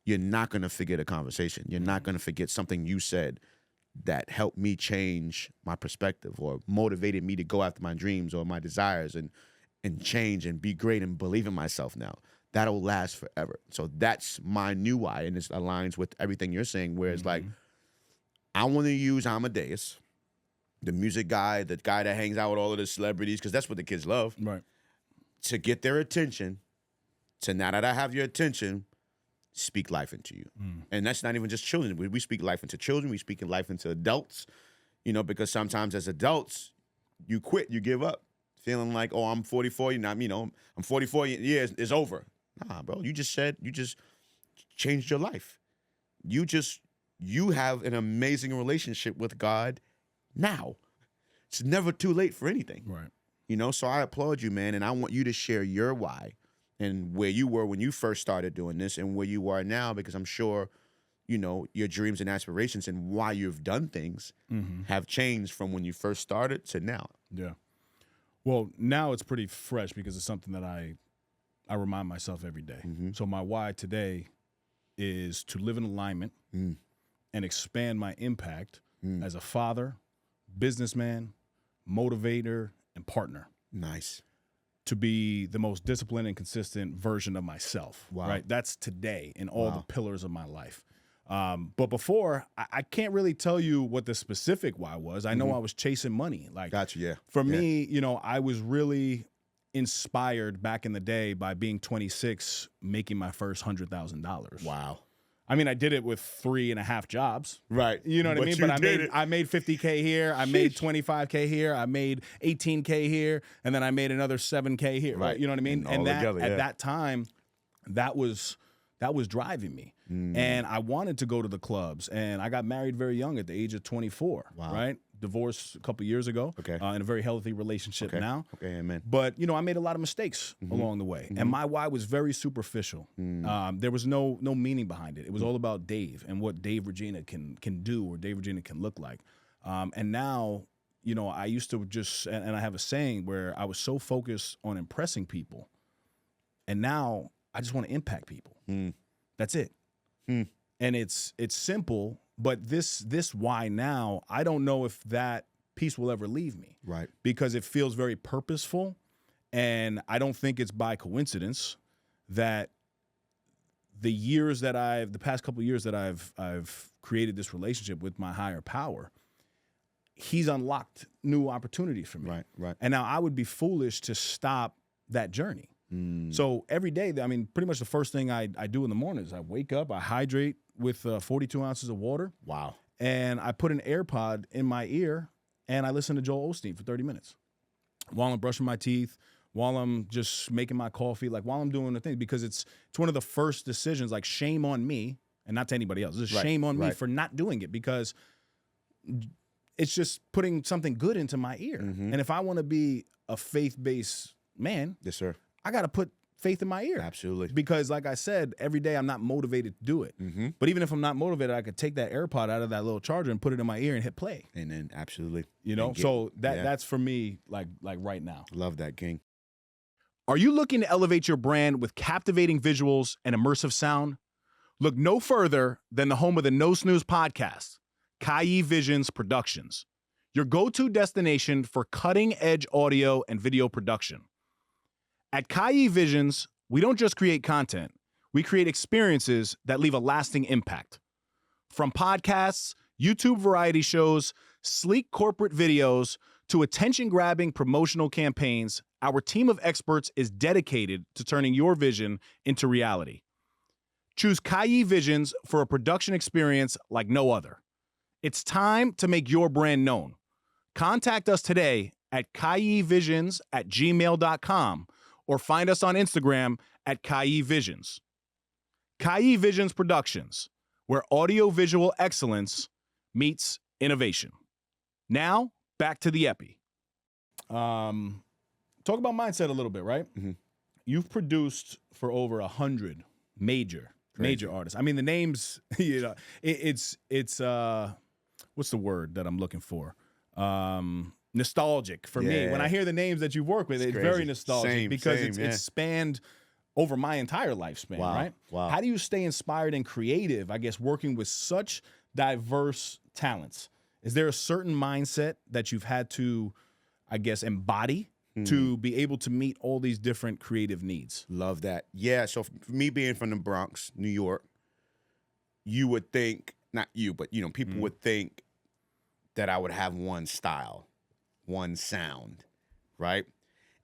You're not going to forget a conversation. You're not going to forget something you said that helped me change my perspective or motivated me to go after my dreams or my desires and change and be great and believe in myself now. That'll last forever. So that's my new why, and this aligns with everything you're saying, where it's like, I want to use Amadeus, the music guy, the guy that hangs out with all of the celebrities, because that's what the kids love, Right. to get their attention, to now that I have your attention, speak life into you. And that's not even just children. We speak life into children. We speak life into adults, because sometimes as adults, you quit, you give up, feeling like, oh, I'm 44, I'm 44 years, it's over. Nah, bro, you just changed your life. You have an amazing relationship with God now. It's never too late for anything. Right. So I applaud you, man, and I want you to share your why and where you were when you first started doing this and where you are now, because I'm sure, your dreams and aspirations and why you've done things have changed from when you first started to now. Yeah. Well, now it's pretty fresh because it's something that I I remind myself every day. Mm-hmm. So my why today is to live in alignment and expand my impact as a father, businessman, motivator, and partner. Nice. To be the most disciplined and consistent version of myself. Wow. Right? That's today in all the pillars of my life. But before, I can't really tell you what the specific why was. I know I was chasing money. Like, Gotcha, yeah. For me, you know, I was really inspired back in the day by being 26, making my first $100,000. Wow. I mean, I did it with 3.5 jobs. Right. You know what I mean? But I made $50K here. I made $25K here. I made $18K here. And then I made another $7K here. Right. You know what I mean? And that, together, at that time, that was driving me. And I wanted to go to the clubs. And I got married very young at the age of 24. Wow. Right? Divorced a couple years ago. Okay. In a very healthy relationship now. Okay, amen. But, you know, I made a lot of mistakes along the way. And my why was very superficial. There was no meaning behind it. It was all about Dave and what Dave Regina can do or Dave Regina can look like. And now, you know, I used to just, and I have a saying where I was so focused on impressing people. And now I just want to impact people. That's it. And it's simple, but this why now, I don't know if that piece will ever leave me. Right. Because it feels very purposeful, and I don't think it's by coincidence that the past couple of years that I've created this relationship with my higher power, he's unlocked new opportunities for me. Right, right. And now I would be foolish to stop that journey. So every day, I mean, pretty much the first thing I do in the morning is I wake up, I hydrate with 42 ounces of water. Wow. And I put an AirPod in my ear and I listen to Joel Osteen for 30 minutes while I'm brushing my teeth, while I'm just making my coffee, like while I'm doing the thing, because it's one of the first decisions, like shame on me, and not to anybody else. It's shame on me for not doing it, because it's just putting something good into my ear. And if I want to be a faith-based man, yes, sir, I got to put faith in my ear. Absolutely. Because like I said, every day I'm not motivated to do it. But even if I'm not motivated, I could take that AirPod out of that little charger and put it in my ear and hit play. And then absolutely. You know, so that's for me, like right now. Love that, King. Are you looking to elevate your brand with captivating visuals and immersive sound? Look no further than the home of the No Snooze podcast, Kai Visions Productions, your go-to destination for cutting-edge audio and video production. At Kai Visions, we don't just create content, we create experiences that leave a lasting impact. From podcasts, YouTube variety shows, sleek corporate videos, to attention-grabbing promotional campaigns, our team of experts is dedicated to turning your vision into reality. Choose Kai Visions for a production experience like no other. It's time to make your brand known. Contact us today at kaivisions@gmail.com or find us on Instagram at Kai Visions. Kai Visions Productions, where audio-visual excellence meets innovation. Now, back to the epi. Talk about mindset a little bit, right? You've produced for over 100 major artists. I mean, the names, you know, it's what's the word that I'm looking for? Nostalgic for me. When I hear the names that you work with, it's very nostalgic because it's spanned over my entire lifespan, right? Wow. How do you stay inspired and creative, I guess, working with such diverse talents? Is there a certain mindset that you've had to, I guess, embody to be able to meet all these different creative needs? Love that. Yeah, so for me being from the Bronx, New York, you would think, not you, but, you know, people would think that I would have one style, one sound, right?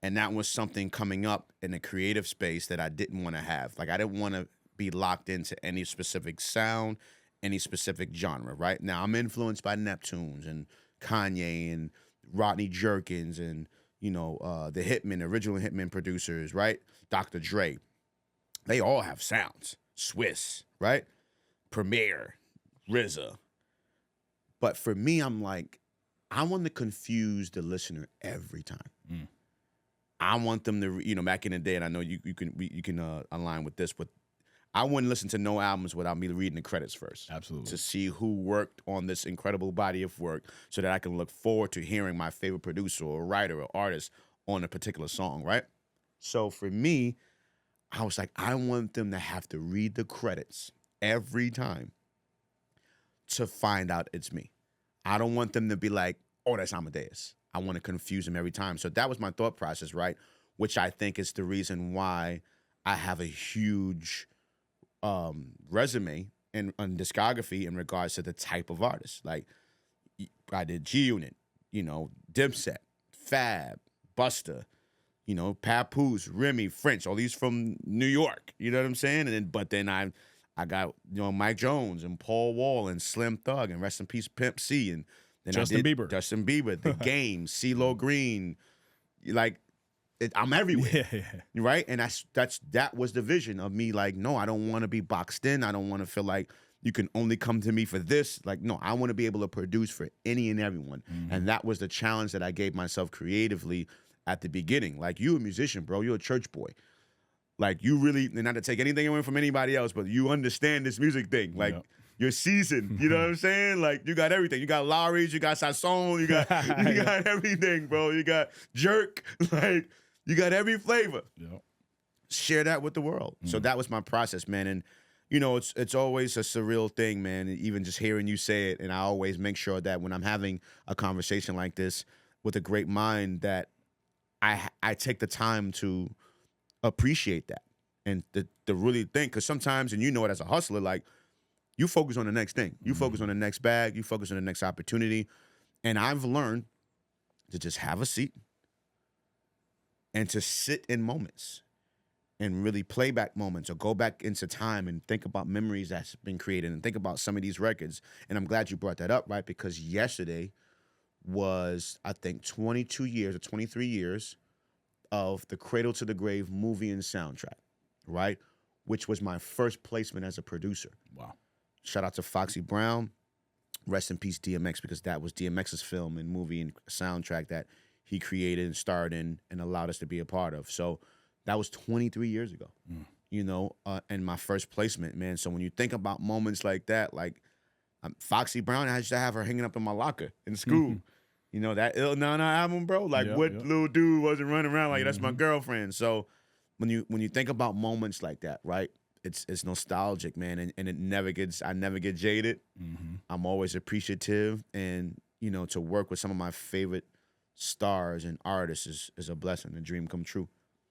And that was something coming up in the creative space that I didn't want to have. Like, I didn't want to be locked into any specific sound, any specific genre, right? Now, I'm influenced by Neptunes and Kanye and Rodney Jerkins and, you know, the Hitmen, original Hitmen producers, right? Dr. Dre. They all have sounds. Swiss, right? Premier, RZA. But for me, I'm like, I want to confuse the listener every time. I want them to, you know, back in the day, and I know you can align with this, but I wouldn't listen to no albums without me reading the credits first. Absolutely. To see who worked on this incredible body of work so that I can look forward to hearing my favorite producer or writer or artist on a particular song, right? So for me, I was like, I want them to have to read the credits every time to find out it's me. I don't want them to be like, oh, that's Amadeus. I want to confuse them every time. So that was my thought process, right? Which I think is the reason why I have a huge resume and discography in regards to the type of artist. Like, I did G-Unit, Dipset, Fab, Busta, Papoose, Remy, French, all these from New York. You know what I'm saying? But then I got Mike Jones and Paul Wall and Slim Thug and rest in peace Pimp C, and then Justin Bieber, The Game, CeeLo Green, I'm everywhere, right? And that was the vision of me. Like, no, I don't want to be boxed in. I don't want to feel like you can only come to me for this. Like, no, I want to be able to produce for any and everyone. Mm-hmm. And that was the challenge that I gave myself creatively at the beginning. Like, you a musician, bro. You're a church boy. Like, you really, and not to take anything away from anybody else, but you understand this music thing. Like, you're seasoned. You know what I'm saying? Like, you got everything. You got Lowry's, you got Sasson, you got everything, bro. You got Jerk. Like, you got every flavor. Yep. Share that with the world. So that was my process, man. And, it's always a surreal thing, man, even just hearing you say it. And I always make sure that when I'm having a conversation like this with a great mind, that I take the time to appreciate that and to really think. Because sometimes, and it as a hustler, like, you focus on the next thing. You focus on the next bag. You focus on the next opportunity. And I've learned to just have a seat and to sit in moments and really play back moments or go back into time and think about memories that's been created and think about some of these records. And I'm glad you brought that up, right? Because yesterday was, I think, 22 years or 23 years of the Cradle to the Grave movie and soundtrack, right? Which was my first placement as a producer. Wow. Shout out to Foxy Brown. Rest in peace, DMX, because that was DMX's film and movie and soundtrack that he created and starred in and allowed us to be a part of. So that was 23 years ago, and my first placement, man. So when you think about moments like that, like Foxy Brown, I used to have her hanging up in my locker in school. That Il Nana album, bro. Like, little dude wasn't running around like that's my girlfriend. So when you think about moments like that, right? It's nostalgic, man, and I never get jaded. I'm always appreciative, and to work with some of my favorite stars and artists is a blessing, a dream come true.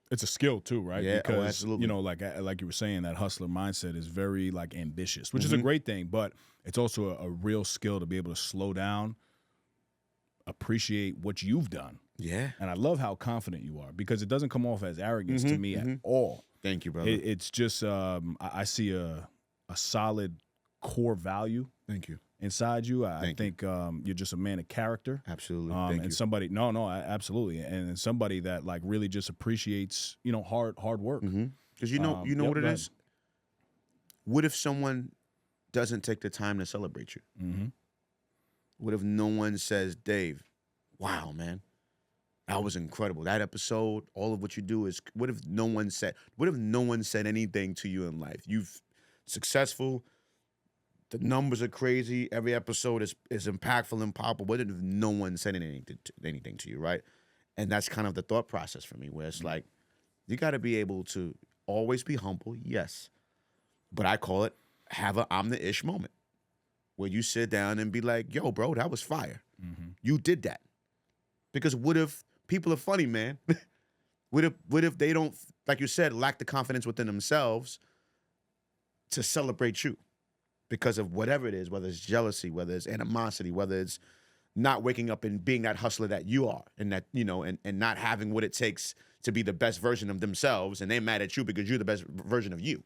It's a skill too, right? Yeah, because absolutely. Like you were saying, that hustler mindset is very ambitious, which is a great thing, but it's also a real skill to be able to slow down, appreciate what you've done. Yeah. And I love how confident you are, because it doesn't come off as arrogance to me at all. Thank you, brother. It's just I see a solid core value. Thank you. Inside you. I think you're just a man of character. Absolutely. Thank you. Somebody, absolutely. And somebody that really just appreciates, hard work. Because you know what it is? What if someone doesn't take the time to celebrate you? What if no one says, Dave, wow, man, that was incredible. That episode, all of what you do is, what if no one said anything to you in life? You've successful. The numbers are crazy. Every episode is impactful and powerful. What if no one said anything to you, right? And that's kind of the thought process for me, where it's like, you got to be able to always be humble, yes. But I call it have a I'm the ish moment, where you sit down and be like, yo, bro, that was fire. You did that. Because what if people are funny, man? What if they don't, like you said, lack the confidence within themselves to celebrate you? Because of whatever it is, whether it's jealousy, whether it's animosity, whether it's not waking up and being that hustler that you are, and that, and not having what it takes to be the best version of themselves, and they're mad at you because you're the best version of you.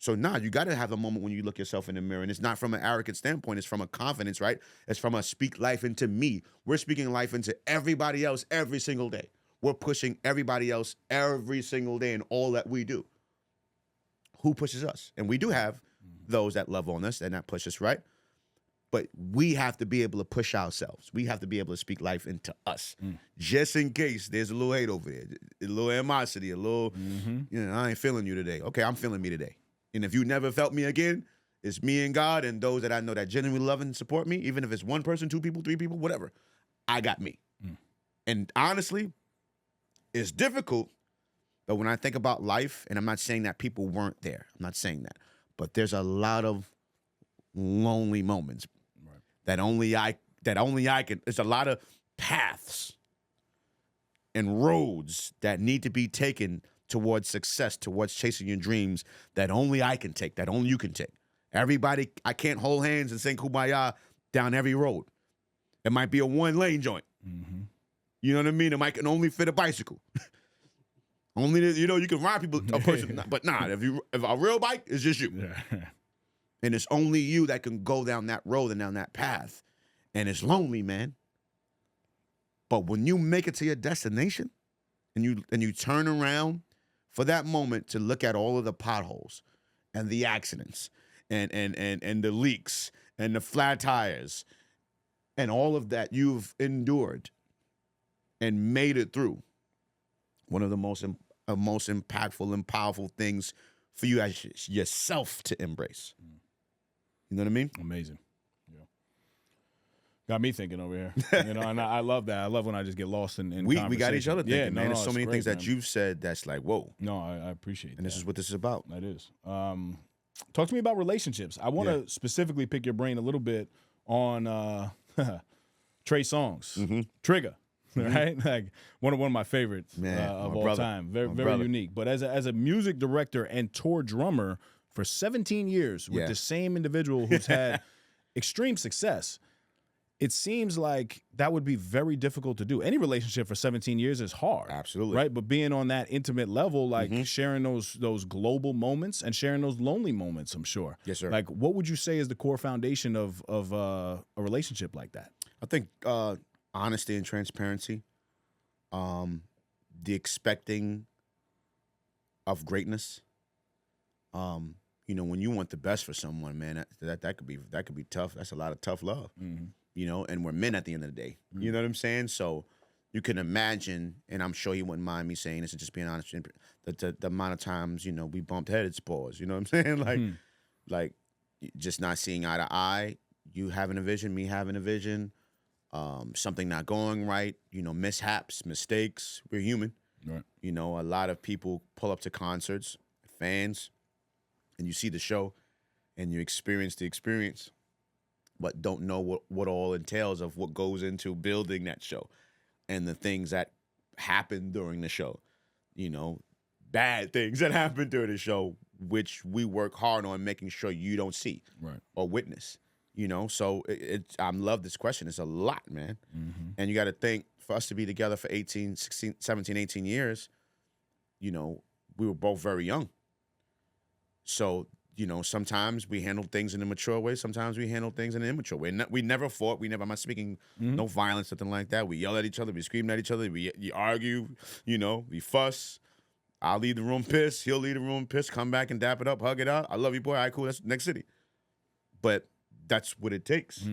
So you got to have a moment when you look yourself in the mirror, and it's not from an arrogant standpoint, it's from a confidence, right? It's from a speak life into me. We're speaking life into everybody else every single day. We're pushing everybody else every single day in all that we do. Who pushes us? And we do have those that love on us and that push us, right? But we have to be able to push ourselves. We have to be able to speak life into us, just in case there's a little hate over there, a little animosity, a little, I ain't feeling you today. Okay, I'm feeling me today. And if you never felt me again, it's me and God and those that I know that genuinely love and support me, even if it's one person, two people, three people, whatever. I got me. And honestly, it's difficult But when I think about life, and I'm not saying that people weren't there. I'm not saying that. But there's a lot of lonely moments that only I can. There's a lot of paths and roads that need to be taken towards success, towards chasing your dreams that only I can take, that only you can take. Everybody, I can't hold hands and sing Kumbaya down every road. It might be a one-lane joint. Mm-hmm. You know what I mean? It might can only fit a bicycle. Only, you can ride people, a person, but nah, if a real bike, it's just you. Yeah. And it's only you that can go down that road and down that path. And it's lonely, man. But when you make it to your destination and you turn around for that moment to look at all of the potholes and the accidents and the leaks and the flat tires and all of that you've endured and made it through, one of the most impactful and powerful things for you as yourself to embrace. You know what I mean? Amazing. Yeah. Got me thinking over here. And I love that. I love when I just get lost in we got each other thinking, yeah, man. There's so many things that you've said that's like, whoa. No, I appreciate that. And this is what this is about. That is. Talk to me about relationships. I want to specifically pick your brain a little bit on Trey Songz, Trigger. Right, like one of my favorites of all time. Very unique. But as a music director and tour drummer for 17 years with the same individual who's had extreme success, it seems like that would be very difficult to do. Any relationship for 17 years is hard. Absolutely. Right? But being on that intimate level, like sharing those global moments and sharing those lonely moments, I'm sure. Yes, sir. Like, what would you say is the core foundation of a relationship like that? I think honesty and transparency, the expecting of greatness. When you want the best for someone, man, that could be tough. That's a lot of tough love. And we're men at the end of the day. You know what I'm saying? So you can imagine, and I'm sure he wouldn't mind me saying this and just being honest, the amount of times, we bumped heads, pause. You know what I'm saying? Like just not seeing eye to eye, you having a vision, me having a vision, something not going right, mishaps, mistakes. We're human. Right. A lot of people pull up to concerts, fans, and you see the show and you experience the experience, but don't know what all entails of what goes into building that show and the things that happen during the show, bad things that happen during the show, which we work hard on making sure you don't see or witness. So I love this question. It's a lot, man. And you got to think, for us to be together for 18, 16, 17, 18 years, we were both very young. So, sometimes we handle things in a mature way. Sometimes we handle things in an immature way. We never fought. I'm not speaking no violence, nothing like that. We yell at each other. We scream at each other. We argue, we fuss. I'll leave the room pissed. He'll leave the room pissed. Come back and dap it up, hug it out. I love you, boy. All right, cool. That's next city. But that's what it takes.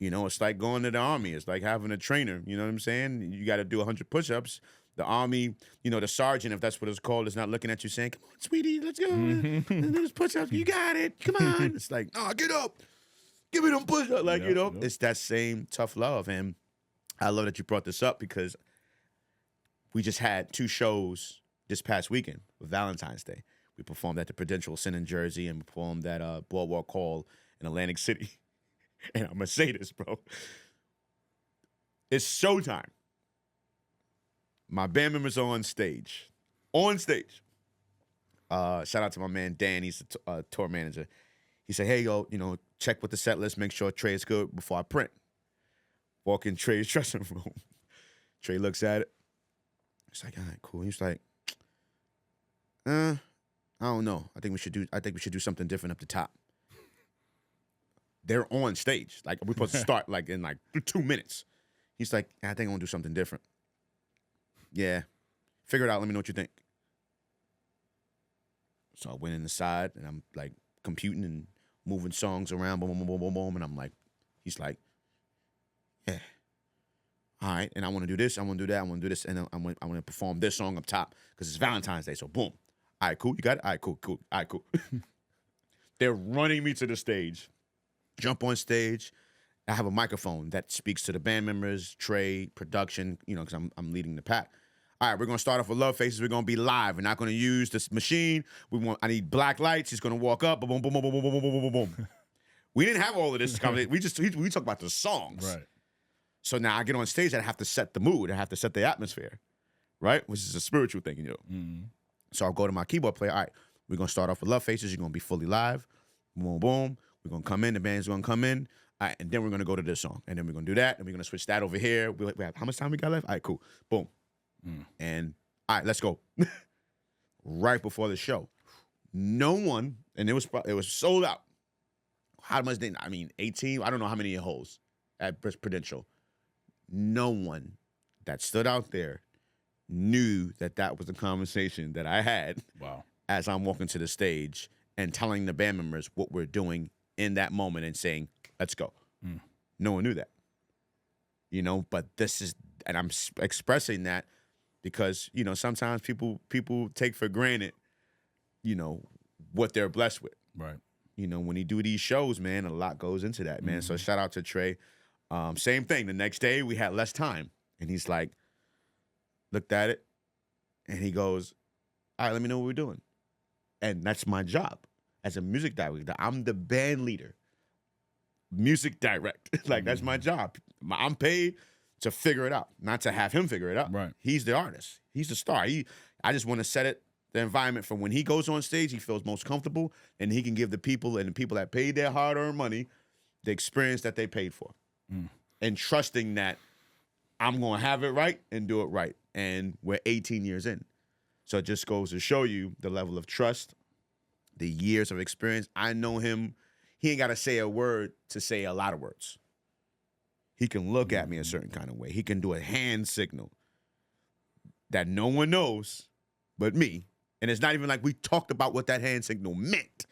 It's like going to the Army. It's like having a trainer. You know what I'm saying? You got to do 100 push-ups. The Army, the sergeant, if that's what it's called, is not looking at you saying, come on, sweetie, let's go. Let's do this push-ups. You got it. Come on. It's like, oh, get up. Give me them push-ups. Like, it's that same tough love. And I love that you brought this up because we just had 2 shows this past weekend with Valentine's Day. We performed at the Prudential Center in Jersey and performed at Boardwalk Hall in Atlantic City. And I'm going to say this, bro. It's showtime. My band members are on stage. Shout out to my man, Dan. He's the tour manager. He said, hey, yo, check with the set list, make sure Trey is good before I print. Walk in Trey's dressing room. Trey looks at it. He's like, all right, cool. He's like, I don't know. I think we should do something different up the top. They're on stage. Like, we're supposed to start in 2 minutes. He's like, I think I'm gonna do something different. Yeah. Figure it out. Let me know what you think. So I went in the side and I'm like computing and moving songs around, boom, boom, boom, boom, boom. And I'm like, he's like, yeah. All right. And I want to do this. I want to do that. I want to do this. And I want to perform this song up top because it's Valentine's Day. So boom. All right, cool. You got it? All right, cool. All right, cool. They're running me to the stage. Jump on stage. I have a microphone that speaks to the band members, Trey, production, because I'm leading the pack. all right, we're gonna start off with Love Faces. We're gonna be live. We're not gonna use this machine. I need black lights. He's gonna walk up. Boom, boom, boom, boom, boom, boom, boom, boom, boom. We didn't have all of this conversation. We talk about the songs. Right. So now I get on stage. I have to set the mood. I have to set the atmosphere, right? Which is a spiritual thing, So I'll go to my keyboard player. All right, we're gonna start off with Love Faces. You're gonna be fully live. Boom, boom. We're gonna come in. The band's gonna come in. All right, and then we're gonna go to this song, and then we're gonna do that, and we're gonna switch that over here. We have how much time we got left? All right, cool. Boom. And all right, let's go. Right before the show, no one, and it was sold out. How much? 18. I don't know how many it holds at Prudential. No one that stood out there knew that was the conversation that I had. Wow. As I'm walking to the stage and telling the band members what we're doing in that moment and saying, let's go. No one knew that. But this is, and I'm expressing that because, sometimes people take for granted, what they're blessed with. Right. When you do these shows, man, a lot goes into that, man. So shout out to Trey. Same thing. The next day we had less time. And he's like, looked at it and he goes, all right, let me know what we're doing. And that's my job as a music director. I'm the band leader, music direct. That's my job. I'm paid to figure it out, not to have him figure it out. Right. He's the artist. He's the star. I just want to set the environment for when he goes on stage, he feels most comfortable, and he can give the people that paid their hard-earned money the experience that they paid for. And trusting that I'm going to have it right and do it right. And we're 18 years in. So it just goes to show you the level of trust, the years of experience. I know him. He ain't got to say a word to say a lot of words. He can look at me a certain kind of way. He can do a hand signal that no one knows but me. And it's not even like we talked about what that hand signal meant.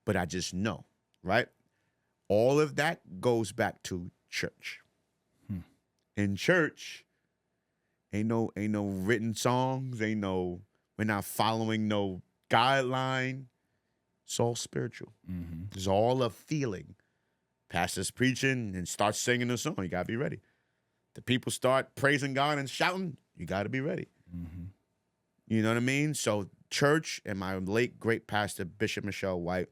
But I just know, right? All of that goes back to church. In church, ain't no written songs, we're not following no guideline. It's all spiritual. It's all a feeling. Pastor's preaching and starts singing the song. You got to be ready. The people start praising God and shouting. You got to be ready. You know what I mean? So church and my late great pastor, Bishop Michelle White,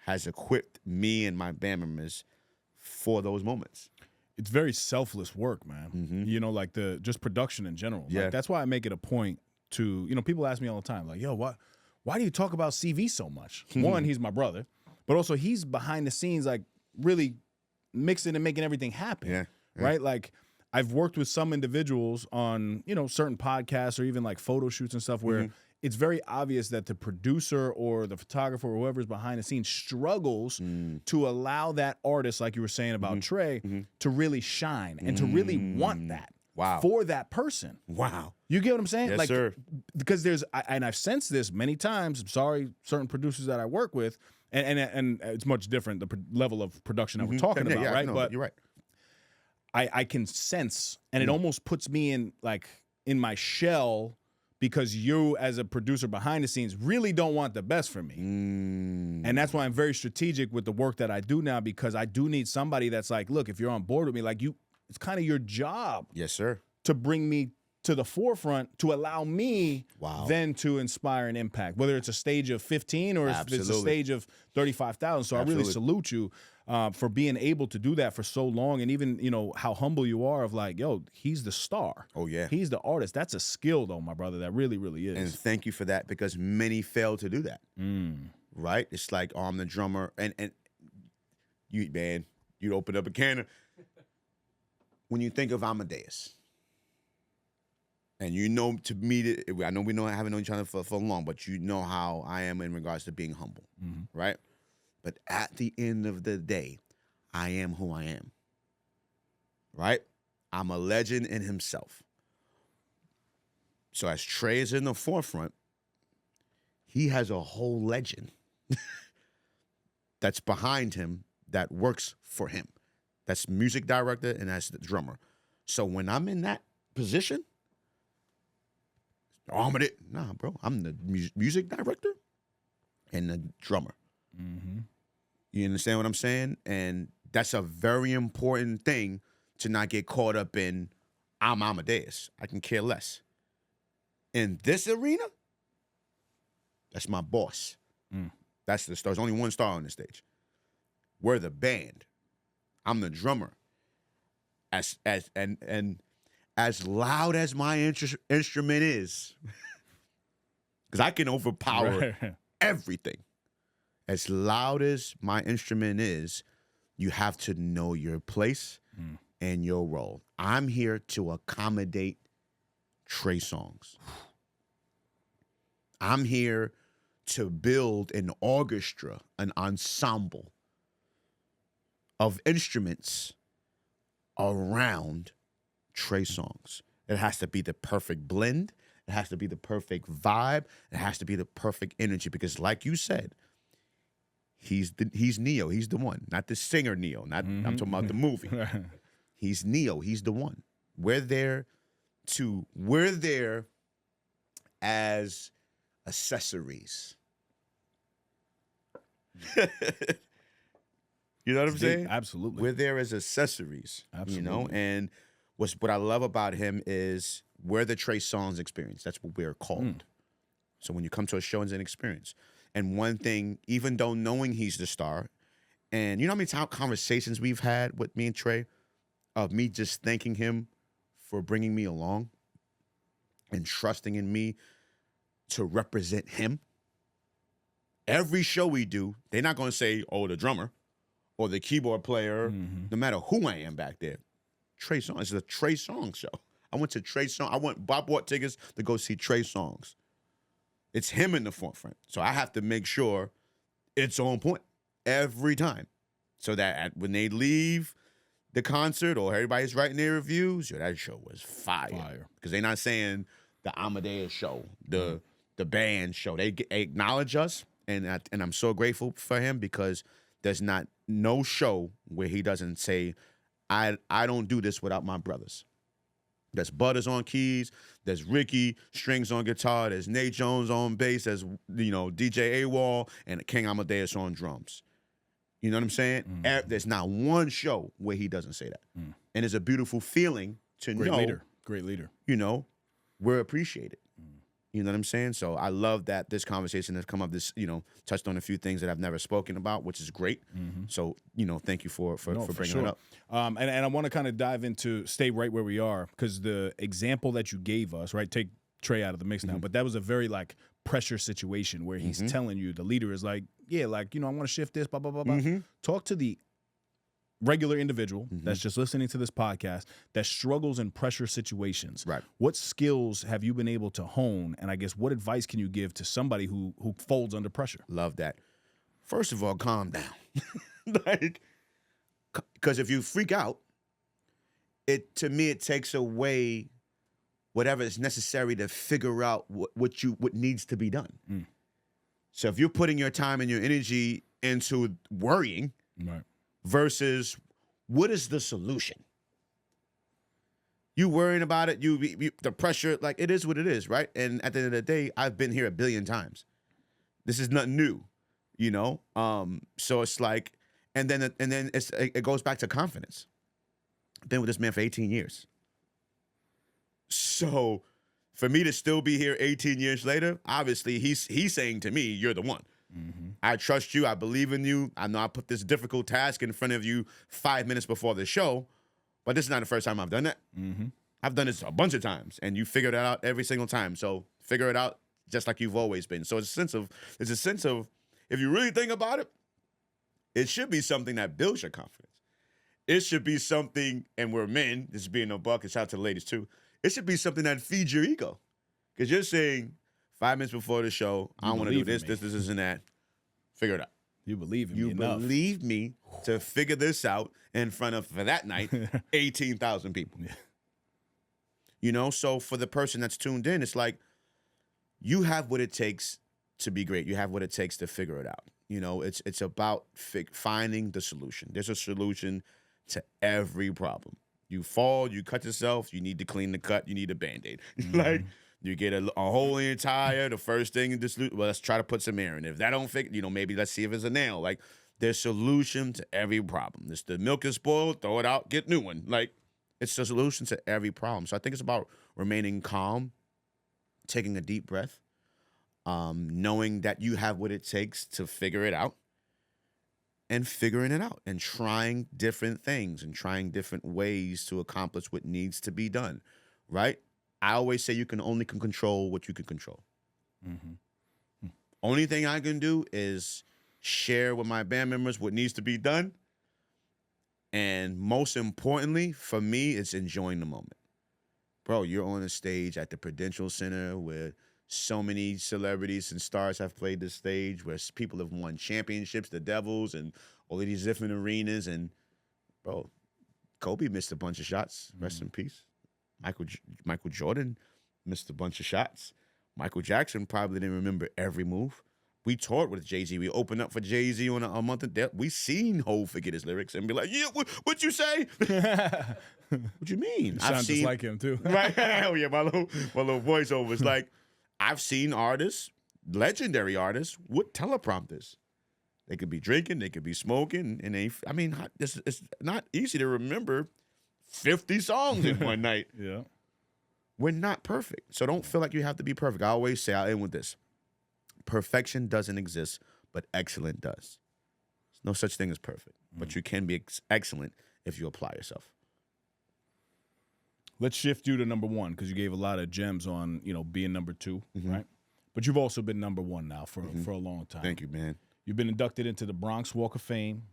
has equipped me and my band members for those moments. It's very selfless work, man. Like just production in general. Yeah. Like, that's why I make it a point to, people ask me all the time, like, yo, why do you talk about CV so much? One, he's my brother, but also he's behind the scenes, like really mixing and making everything happen. Yeah. Right? Like I've worked with some individuals on, certain podcasts or even like photo shoots and stuff where it's very obvious that the producer or the photographer or whoever's behind the scenes struggles to allow that artist, like you were saying about Trey, to really shine and to really want that for that person. Wow. You get what I'm saying? Yes, like, sir. Because and I've sensed this many times. I'm sorry, certain producers that I work with, and it's much different, the level of production that we're talking about, right? No, but you're right. I can sense, and it almost puts me in my shell because you, as a producer behind the scenes, really don't want the best for me. And that's why I'm very strategic with the work that I do now, because I do need somebody that's like, look, if you're on board with me, like it's kind of your job. Yes, sir. To bring me to the forefront to allow me then to inspire and impact, whether it's a stage of 15 or if it's a stage of 35,000. So I really salute you for being able to do that for so long. And even, how humble you are of like, yo, he's the star. Oh, yeah. He's the artist. That's a skill, though, my brother. That really, really is. And thank you for that, because many fail to do that. Right? It's like, I'm the drummer. And you, man, you open up a can. When you think of Amadeus, and to me, I know I haven't known each other for long, but you know how I am in regards to being humble, right? But at the end of the day, I am who I am, right? I'm a legend in himself. So as Trey is in the forefront, he has a whole legend that's behind him that works for him. That's music director and that's the drummer. So when I'm in that position, nah, bro, I'm the music director and the drummer. You understand what I'm saying? And that's a very important thing, to not get caught up in, I'm Amadeus. I can care less. In this arena, that's my boss. That's the star. There's only one star on the stage. We're the band. I'm the drummer. As loud as my instrument is, because I can overpower everything. As loud as my instrument is, you have to know your place and your role. I'm here to accommodate Trey Songz. I'm here to build an orchestra, an ensemble of instruments around Trey Songz. It has to be the perfect blend. It has to be the perfect vibe. It has to be the perfect energy because, like you said, he's Neo. He's the one, not the singer Neo. I'm talking about the movie. He's Neo. He's the one. We're there as accessories. You know what I'm saying? Absolutely. We're there as accessories. Absolutely. You know, and what I love about him is we're the Trey Songz experience. That's what we're called. So when you come to a show, it's an experience. And one thing, even though knowing he's the star, and you know how many conversations we've had with me and Trey of me just thanking him for bringing me along and trusting in me to represent him. Every show we do, they're not going to say, oh, the drummer or the keyboard player, no matter who I am back there. Trey Songz. It's a Trey Songz show. I went to Trey Songz. Bob bought tickets to go see Trey Songz. It's him in the forefront. So I have to make sure it's on point every time. So that when they leave the concert or everybody's writing their reviews, that show was fire. Because they're not saying the Amadeus show, the band show. They acknowledge us, and I'm so grateful for him because there's no show where he doesn't say, I don't do this without my brothers. There's Butters on keys. There's Ricky strings on guitar. There's Nate Jones on bass. There's DJ AWOL and King Amadeus on drums. You know what I'm saying? There's not one show where he doesn't say that, and it's a beautiful feeling to know. Great leader. You know, we're appreciated. You know what I'm saying? So I love that this conversation has come up. This touched on a few things that I've never spoken about, which is great. So thank you for bringing it up. And I want to kind of dive into stay right where we are because the example that you gave us, right? Take Trey out of the mix now, but that was a very pressure situation where he's telling you, the leader is like, yeah, I want to shift this, blah blah blah blah. Talk to the regular individual that's just listening to this podcast that struggles in pressure situations. Right. What skills have you been able to hone? And I guess what advice can you give to somebody who folds under pressure? Love that. First of all, calm down. Because if you freak out, it takes away whatever is necessary to figure out what needs to be done. So if you're putting your time and your energy into worrying, right, versus what is the solution? You worrying about it, the pressure, it is what it is, right? And at the end of the day, I've been here 1 billion times. This is nothing new, So it's and then it goes back to confidence. I've been with this man for 18 years. So for me to still be here 18 years later, obviously he's saying to me, you're the one. I trust you. I believe in you. I know I put this difficult task in front of you 5 minutes before the show, but this is not the first time I've done that. I've done this a bunch of times, and you figure that out every single time. So figure it out just like you've always been. So it's a sense of, if you really think about it, it should be something that builds your confidence. It should be something, and we're men, this is being no buck, and shout out to the ladies too. It should be something that feeds your ego. Because you're saying 5 minutes before the show, I want to do this, and that. Figure it out. You believe in me You enough. believe me to figure this out in front of, for that night, 18,000 people. Yeah. So for the person that's tuned in, it's you have what it takes to be great. You have what it takes to figure it out. It's about finding the solution. There's a solution to every problem. You fall, you cut yourself, you need to clean the cut, you need a Band-Aid. You get a hole in your tire, the first thing, let's try to put some air in. If that don't fix, maybe let's see if it's a nail. There's solution to every problem. If the milk is spoiled, throw it out, get new one. It's the solution to every problem. So I think it's about remaining calm taking a deep breath, knowing that you have what it takes to figure it out, and figuring it out, and trying different things and trying different ways to accomplish what needs to be done, right? I always say you can only control what you can control. Mm-hmm. Only thing I can do is share with my band members what needs to be done. And most importantly, for me, it's enjoying the moment. Bro, you're on a stage at the Prudential Center where so many celebrities and stars have played this stage, where people have won championships, the Devils, and all of these different arenas. And, bro, Kobe missed a bunch of shots. Rest in peace. Michael Jordan missed a bunch of shots. Michael Jackson probably didn't remember every move. We toured with Jay-Z. We opened up for Jay-Z on a month of death. We seen Hov forget his lyrics and be like, yeah, what you say? What you mean? Sounds just like him, too. Right? Hell yeah, my little voiceover is like, I've seen artists, legendary artists, with teleprompters. They could be drinking, they could be smoking, and it's not easy to remember 50 songs in one night. Yeah. We're not perfect. So don't feel like you have to be perfect. I always say, I'll end with this. Perfection doesn't exist, but excellent does. There's no such thing as perfect, but you can be excellent if you apply yourself. Let's shift you to number one, because you gave a lot of gems on, being number two, right? But you've also been number one now for a long time. Thank you, man. You've been inducted into the Bronx Walk of Fame,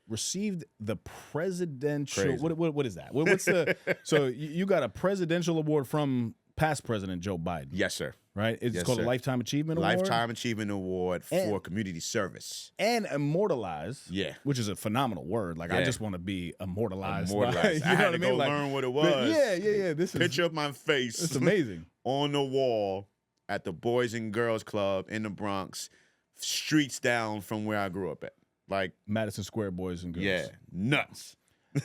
received the presidential. What is that? What's the? So you got a presidential award from past President Joe Biden. Yes, sir. Right? It's called a Lifetime Achievement Award. Lifetime Achievement Award for community service. And immortalized. Yeah. Which is a phenomenal word. Like, I just want to be immortalized. You know I had to go learn what it was. Yeah. Picture of my face. It's amazing. On the wall at the Boys and Girls Club in the Bronx, streets down from where I grew up at. Like Madison Square Boys and Girls. Yeah. Nuts.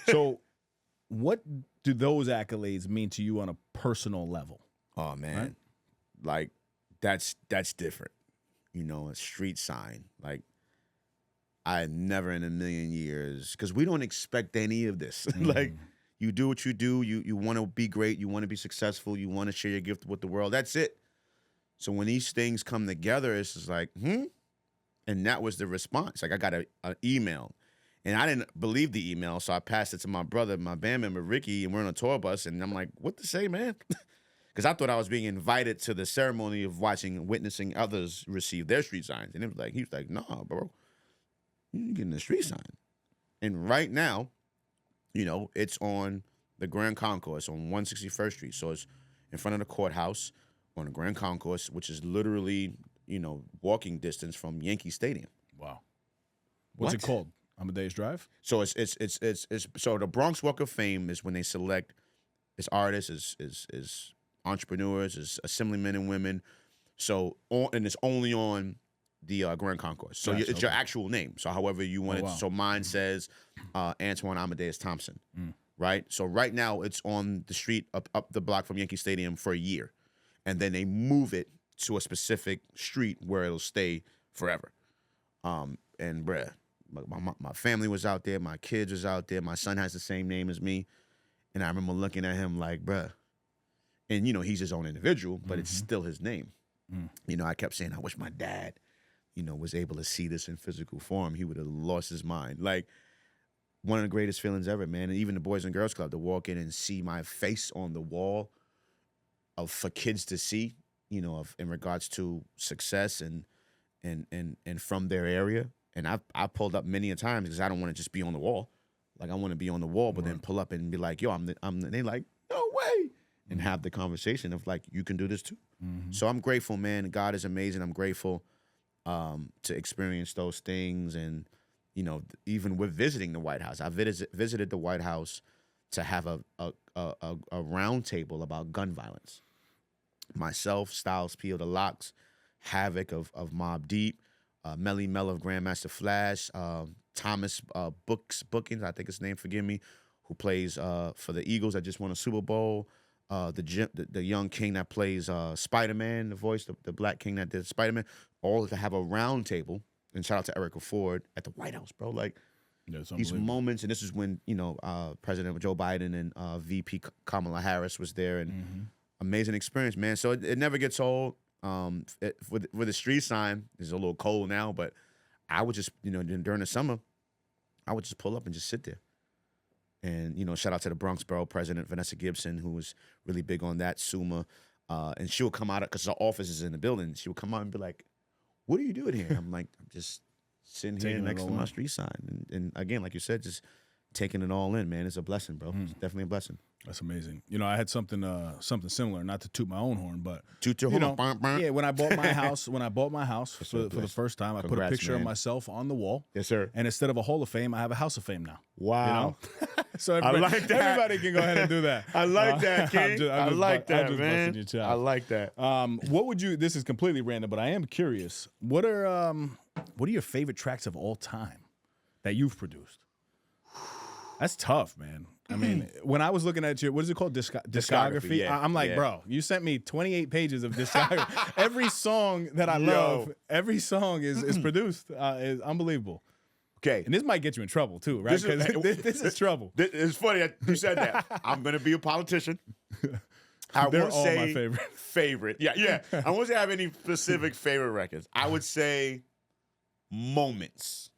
So what do those accolades mean to you on a personal level? Oh, man. Right? Like, that's different. A street sign. Like, I never in a million years, because we don't expect any of this. Like, you do what you do. You want to be great. You want to be successful. You want to share your gift with the world. That's it. So when these things come together, it's just like, And that was the response. Like, I got an email. And I didn't believe the email, so I passed it to my brother, my band member, Ricky, and we're on a tour bus. And I'm like, what to say, man? Because I thought I was being invited to the ceremony of witnessing others receive their street signs. And he was like, nah, bro, you're getting a street sign. And right now, it's on the Grand Concourse on 161st Street. So it's in front of the courthouse on the Grand Concourse, which is literally, walking distance from Yankee Stadium. Wow. What's it called? Amadeus Drive? So it's so the Bronx Walk of Fame is when they select as artists, as entrepreneurs, as assemblymen and women. So and it's only on the Grand Concourse. So it's your actual name. So however you want it. Wow. So mine says Antwan Amadeus Thompson. Right? So right now it's on the street up the block from Yankee Stadium for a year. And then they move it to a specific street where it'll stay forever. And bruh, my family was out there, my kids was out there, my son has the same name as me. And I remember looking at him like, bruh. And, he's his own individual, but it's still his name. I kept saying, I wish my dad, was able to see this in physical form. He would have lost his mind. Like, one of the greatest feelings ever, man. And even the Boys and Girls Club, to walk in and see my face on the wall for kids to see, in regards to success and from their area. And I pulled up many a times because I don't want to just be on the wall. Like, I want to be on the wall, but then pull up and be like, yo, and they like, no way. And have the conversation of like, you can do this too. So I'm grateful, man. God is amazing. I'm grateful to experience those things. And, even with visiting the White House, I visited the White House to have a round table about gun violence. Myself, Styles P of the Locks, Havoc of Mobb Deep, Melly Mel of Grandmaster Flash, Thomas Bookings, I think his name, forgive me, who plays for the Eagles that just won a Super Bowl. The young king that plays Spider-Man, the voice, the black king that did Spider-Man, all to have a round table. And shout out to Erica Ford at the White House, bro. Like, these moments, and this is when, President Joe Biden and VP Kamala Harris was there. And amazing experience, man. So it never gets old. With the street sign, it's a little cold now, but I would just, during the summer, I would just pull up and just sit there. And, shout out to the Bronx Borough President, Vanessa Gibson, who was really big on that, Suma. And she would come out, because our office is in the building. She would come out and be like, what are you doing here? I'm like, I'm just sitting here next to my street sign. And again, like you said, just taking it all in, man. It's a blessing, bro. It's definitely a blessing. That's amazing. I had something similar, not to toot my own horn, but toot your horn. Yeah, when I bought my house, for the first time, I put a picture of myself on the wall. Yes, sir. And instead of a Hall of Fame, I have a House of Fame now. Wow. So everybody can go ahead and do that. I like that, King. I like that, man. I like that. What would you? This is completely random, but I am curious. What are your favorite tracks of all time that you've produced? That's tough, man. I mean, when I was looking at your, what is it called? Discography? Yeah, I'm like, bro, you sent me 28 pages of discography. Every song that I love, every song is produced. Is unbelievable. Okay. And this might get you in trouble, too, right? Because this is trouble. It's funny that you said that. I'm going to be a politician. They're all my favorite. Yeah. I won't say I have any specific favorite records. I would say moments.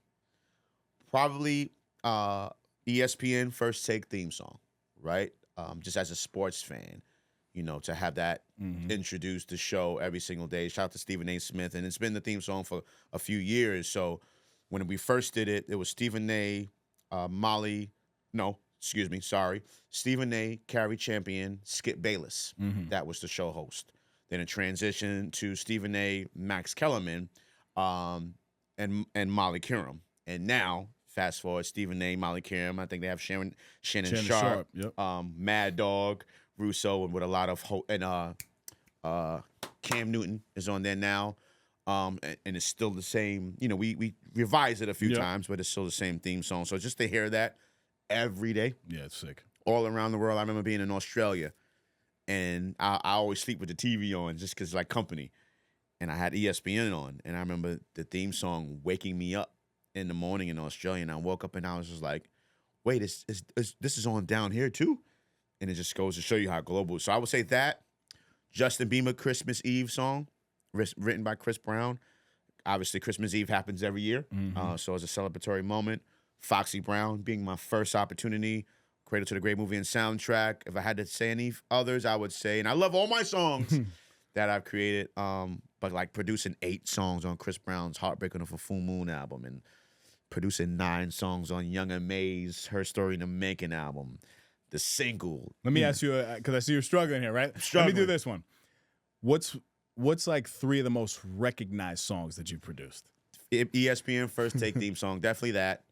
Probably ESPN First Take theme song, right? Just as a sports fan, to have that introduce the show every single day. Shout out to Stephen A. Smith. And it's been the theme song for a few years. So when we first did it, it was Stephen A., Stephen A., Carrie Champion, Skip Bayless. That was the show host. Then it transitioned to Stephen A., Max Kellerman, and Molly Qerim. And now, fast forward, Stephen A., Molly Qerim. I think they have Shannon Sharp, yep. Mad Dog, Russo, and with a lot of Cam Newton is on there now. And it's still the same. We revised it a few times, but it's still the same theme song. So just to hear that every day. Yeah, it's sick. All around the world. I remember being in Australia, and I always sleep with the TV on just because, like, company. And I had ESPN on, and I remember the theme song waking me up in the morning in Australia. And I woke up, and I was just like, wait, this is on down here, too? And it just goes to show you how global. So I would say that. Justin Bieber, Christmas Eve song, written by Chris Brown. Obviously, Christmas Eve happens every year, so it's a celebratory moment. Foxy Brown being my first opportunity, Cradle to the Grave movie and soundtrack. If I had to say any others, I would say, and I love all my songs that I've created, but like producing 8 songs on Chris Brown's Heartbreak on the Full Moon album, and producing 9 songs on Young M.A.'s Her Story in the Making album, the single. Let me ask you, because I see you're struggling here, right? Let me do this one. What's like 3 of the most recognized songs that you've produced? ESPN First Take theme song, definitely that.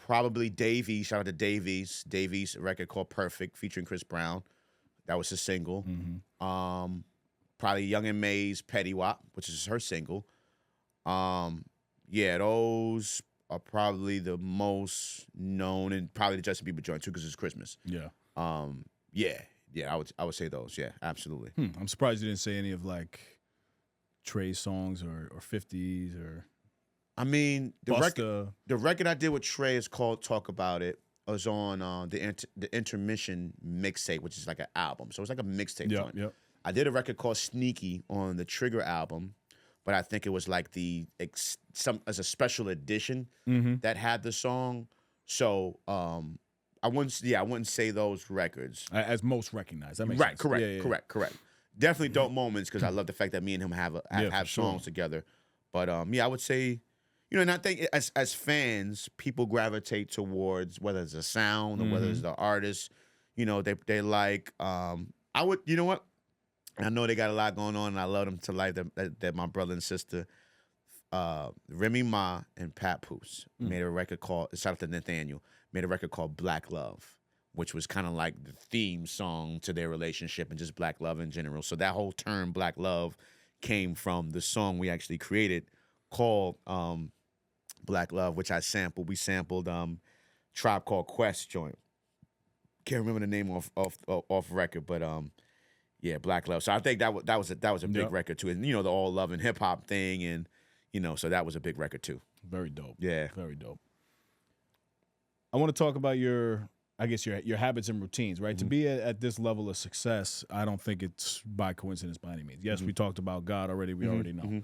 Probably Davies. Shout out to Davies. Davies, a record called Perfect featuring Chris Brown. That was a single. Probably Young M.A.'s Petty Wop, which is her single. Those are probably the most known, and probably the Justin Bieber joint too, because it's Christmas. Yeah. I would say those. Yeah, absolutely. I'm surprised you didn't say any of like Trey Songz or 50s or. I mean, the record I did with Trey is called Talk About It. It was on the Intermission mixtape, which is like an album. So it's like a mixtape joint. Yep. I did a record called Sneaky on the Trigger album, but I think it was like as a special edition that had the song. So I wouldn't say those records as most recognized. That makes right. sense. Correct. Definitely dope moments, because I love the fact that me and him have songs together. But I would say. And I think as fans, people gravitate towards whether it's a sound or whether it's the artist. They like. I would. You know what? I know they got a lot going on, and I love them to life. That my brother and sister, Remy Ma and Pat Poose, made a record called. Shout out to Nathaniel. Made a record called Black Love, which was kind of like the theme song to their relationship and just black love in general. So that whole term Black Love came from the song we actually created called Black Love, which I sampled. We sampled Tribe Called Quest joint. Can't remember the name off record, but Black Love. So I think that was a big record too. And the all love and hip hop thing, and so that was a big record too. Very dope. Yeah, very dope. I want to talk about your I guess your habits and routines, right? To be at this level of success, I don't think it's by coincidence by any means. Yes, we talked about God already. We already know.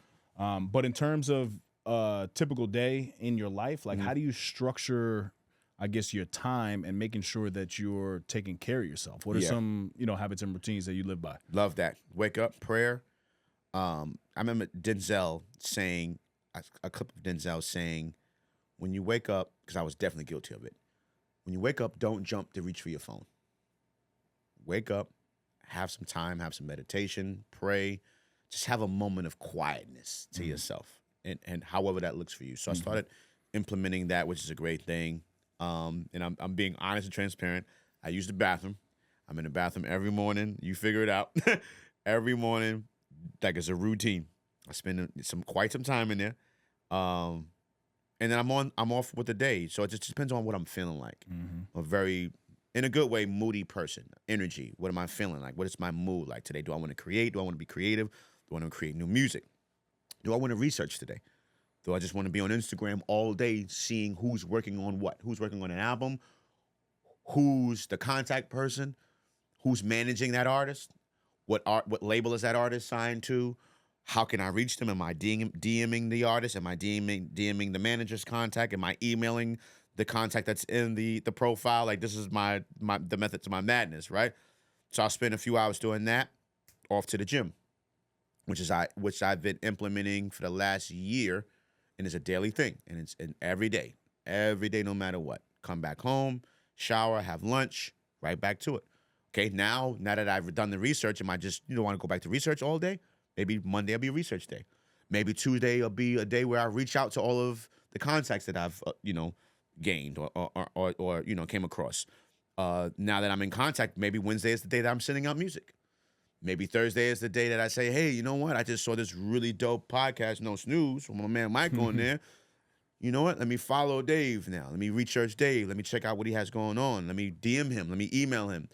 But in terms of a typical day in your life, like how do you structure, I guess, your time and making sure that you're taking care of yourself? What are some, habits and routines that you live by? Love that. Wake up, prayer. I remember Denzel saying, a clip of Denzel saying, when you wake up, because I was definitely guilty of it. When you wake up, don't jump to reach for your phone. Wake up, have some time, have some meditation, pray, just have a moment of quietness to yourself, and however that looks for you. So I started implementing that, which is a great thing. And I'm being honest and transparent. I use the bathroom. I'm in the bathroom every morning. You figure it out. Every morning, like it's a routine. I spend quite some time in there. And then I'm off with the day. So it just depends on what I'm feeling like. A very, in a good way, moody person. Energy. What am I feeling like? What is my mood like today? Do I want to create? Do I want to be creative? Do I want to create new music? Do I want to research today? Do I just want to be on Instagram all day seeing who's working on what? Who's working on an album? Who's the contact person? Who's managing that artist? What label is that artist signed to? How can I reach them? Am I DMing the artist? Am I DMing the manager's contact? Am I emailing the contact that's in the profile? Like, this is the method to my madness, right? So I'll spend a few hours doing that, off to the gym, which I've been implementing for the last year, and it's a daily thing, and it's every day, no matter what. Come back home, shower, have lunch, right back to it. Okay, now that I've done the research, am I just want to go back to research all day? Maybe Monday will be a research day. Maybe Tuesday will be a day where I reach out to all of the contacts that I've, gained or came across. Now that I'm in contact, maybe Wednesday is the day that I'm sending out music. Maybe Thursday is the day that I say, hey, you know what? I just saw this really dope podcast, No Snooze, from my man Mike on there. You know what? Let me follow Dave now. Let me research Dave. Let me check out what he has going on. Let me DM him. Let me email him.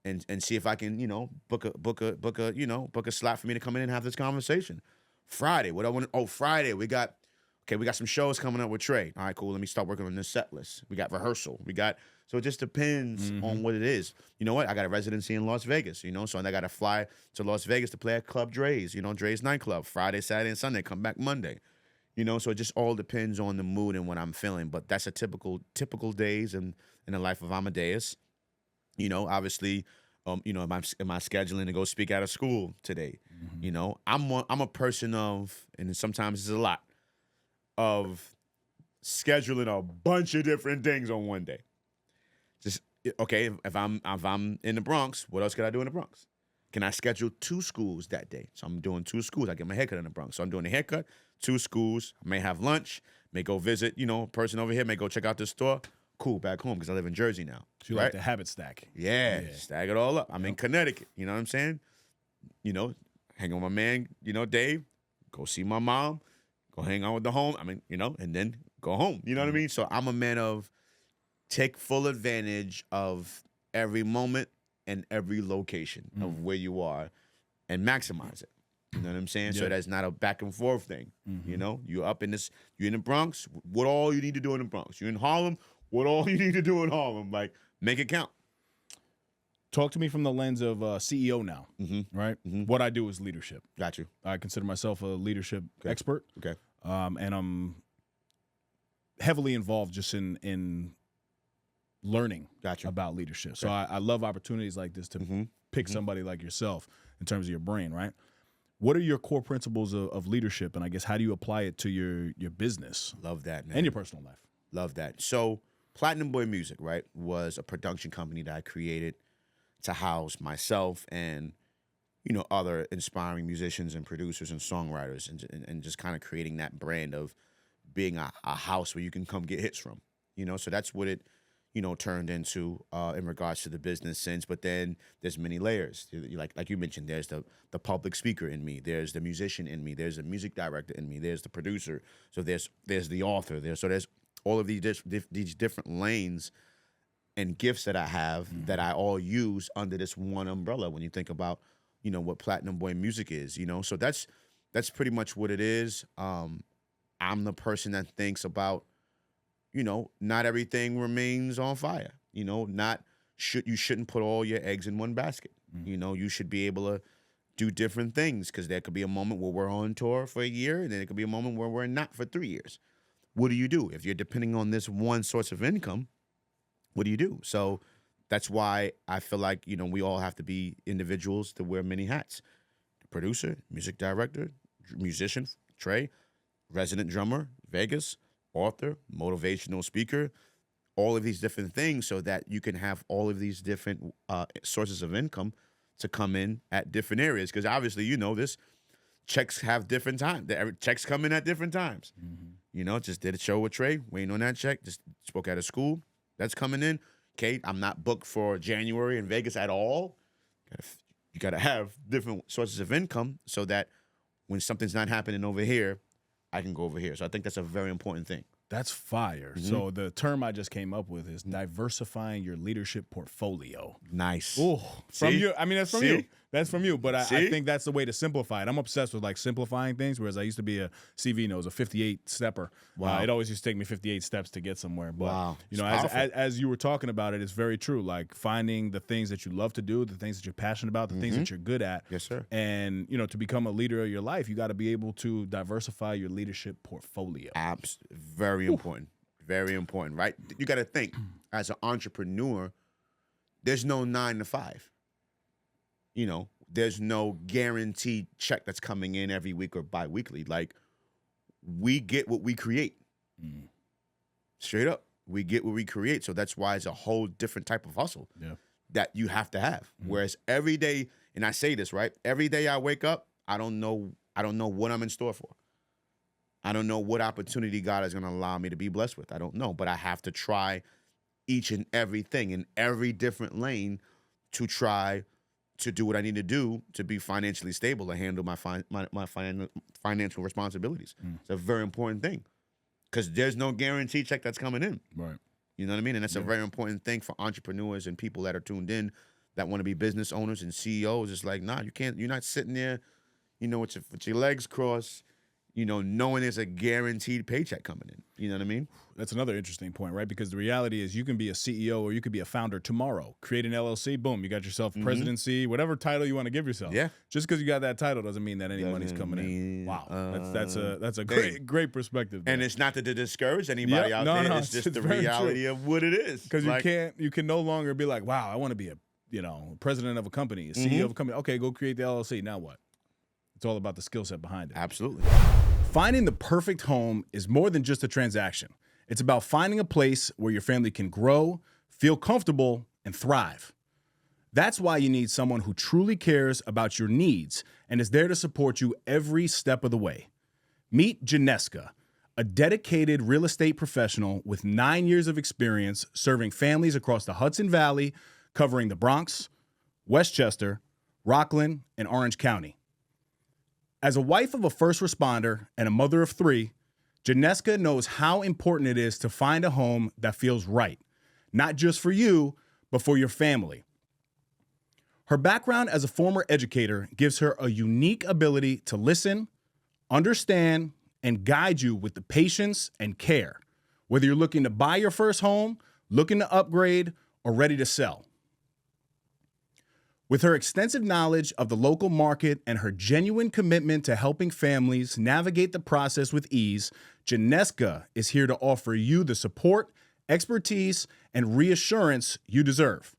And see if I can, book a slot for me to come in and have this conversation. Friday, Friday, we got some shows coming up with Trey. All right, cool. Let me start working on this set list. We got rehearsal. So it just depends on what it is. You know what? I got a residency in Las Vegas, so I got to fly to Las Vegas to play at Club Dre's, Dre's nightclub, Friday, Saturday, and Sunday, come back Monday. So it just all depends on the mood and what I'm feeling. But that's a typical days in the life of Amadeus. Obviously, am I scheduling to go speak out of school today? I'm a person of, and sometimes it's a lot, of scheduling a bunch of different things on one day. Just, okay, if I'm in the Bronx, what else can I do in the Bronx? Can I schedule 2 schools that day? So I'm doing 2 schools. I get my haircut in the Bronx. So I'm doing a haircut, 2 schools. I may have lunch, may go visit, a person over here, may go check out this store. Cool, back home because I live in Jersey now. So you like the habit stack. Yeah, stack it all up. I'm in Connecticut. You know what I'm saying? Hang with my man, Dave. Go see my mom. Go hang out with the home. And then go home. You know what I mean? So I'm a man of take full advantage of every moment and every location of where you are and maximize it. You know what I'm saying? So that's not a back and forth thing. You're up in this, you're in the Bronx. What all you need to do in the Bronx? You're in Harlem. What all you need to do in Harlem? Like, make it count. Talk to me from the lens of CEO now, right? What I do is leadership. Got you. I consider myself a leadership expert. Okay. And I'm heavily involved just in learning about leadership. So I love opportunities like this to pick somebody like yourself in terms of your brain, right? What are your core principles of leadership, and I guess how do you apply it to your business? Love that, man. And your personal life. Love that. So Platinum Boy Music, right, was a production company that I created to house myself and, other inspiring musicians and producers and songwriters and just kind of creating that brand of being a house where you can come get hits from, So that's what it, turned into in regards to the business sense. But then there's many layers. Like you mentioned, there's the public speaker in me. There's the musician in me. There's the music director in me. There's the producer. So there's the author there. So there's all of these different lanes and gifts that I have that I all use under this one umbrella when you think about, what Platinum Boy Music is, So that's pretty much what it is. I'm the person that thinks about, not everything remains on fire. You know, you shouldn't put all your eggs in one basket. You know, you should be able to do different things, because there could be a moment where we're on tour for a year, and then it could be a moment where we're not for 3 years. What do you do? If you're depending on this one source of income, what do you do? So that's why I feel like, you know, we all have to be individuals to wear many hats. Producer, music director, musician, Trey, resident drummer, Vegas, author, motivational speaker, all of these different things, so that you can have all of these different sources of income to come in at different areas. Because obviously, you know this, checks have different times. Checks come in at different times. You know, just did a show with Trey, waiting on that check. Just spoke at a school. That's coming in. Okay, I'm not booked for January in Vegas at all. You got to have different sources of income, so that when something's not happening over here, I can go over here. So I think that's a very important thing. That's fire. So the term I just came up with is diversifying your leadership portfolio. Nice. Oh, from you. I mean, that's from you. That's from you. But I think that's the way to simplify it. I'm obsessed with like simplifying things, whereas I used to be a CV knows, a 58 stepper. Wow. It always used to take me 58 steps to get somewhere. But you know, as you were talking about it, it's very true. Like finding the things that you love to do, the things that you're passionate about, the things that you're good at. Yes, sir. And you know, to become a leader of your life, you got to be able to diversify your leadership portfolio. Very important. Very important, right? You got to think, as an entrepreneur, there's no 9 to 5. You know, there's no guaranteed check that's coming in every week or bi-weekly. Like, we get what we create. Straight up. We get what we create. So that's why it's a whole different type of hustle that you have to have. Whereas every day, and I say this, right? Every day I wake up, I don't know what I'm in store for. I don't know what opportunity God is going to allow me to be blessed with. I don't know. But I have to try each and everything in every different lane to try to do what I need to do to be financially stable, to handle my financial responsibilities. It's a very important thing, because there's no guaranteed check that's coming in. Right. You know what I mean? And that's a very important thing for entrepreneurs and people that are tuned in that want to be business owners and CEOs. It's like, nah, you're not sitting there, you know, with your legs crossed, you know, knowing there's a guaranteed paycheck coming in. You know what I mean? That's another interesting point, right? Because the reality is you can be a CEO or you could be a founder tomorrow. Create an LLC, boom, you got yourself presidency, whatever title you want to give yourself. Yeah. Just because you got that title doesn't mean that any money's coming in. Wow. That's a great perspective there. And it's not to discourage anybody out there. It's just the reality of what it is. Because you can no longer be like, wow, I want to be a president of a company, a CEO of a company. Okay, go create the LLC. Now what? It's all about the skill set behind it. Absolutely. Finding the perfect home is more than just a transaction. It's about finding a place where your family can grow, feel comfortable, and thrive. That's why you need someone who truly cares about your needs and is there to support you every step of the way. Meet Janeska, a dedicated real estate professional with 9 years of experience serving families across the Hudson Valley, covering the Bronx, Westchester, Rockland, and Orange County. As a wife of a first responder and a mother of 3, Janeska knows how important it is to find a home that feels right, not just for you, but for your family. Her background as a former educator gives her a unique ability to listen, understand, and guide you with the patience and care, whether you're looking to buy your first home, looking to upgrade, or ready to sell. With her extensive knowledge of the local market and her genuine commitment to helping families navigate the process with ease, Janeska is here to offer you the support, expertise, and reassurance you deserve.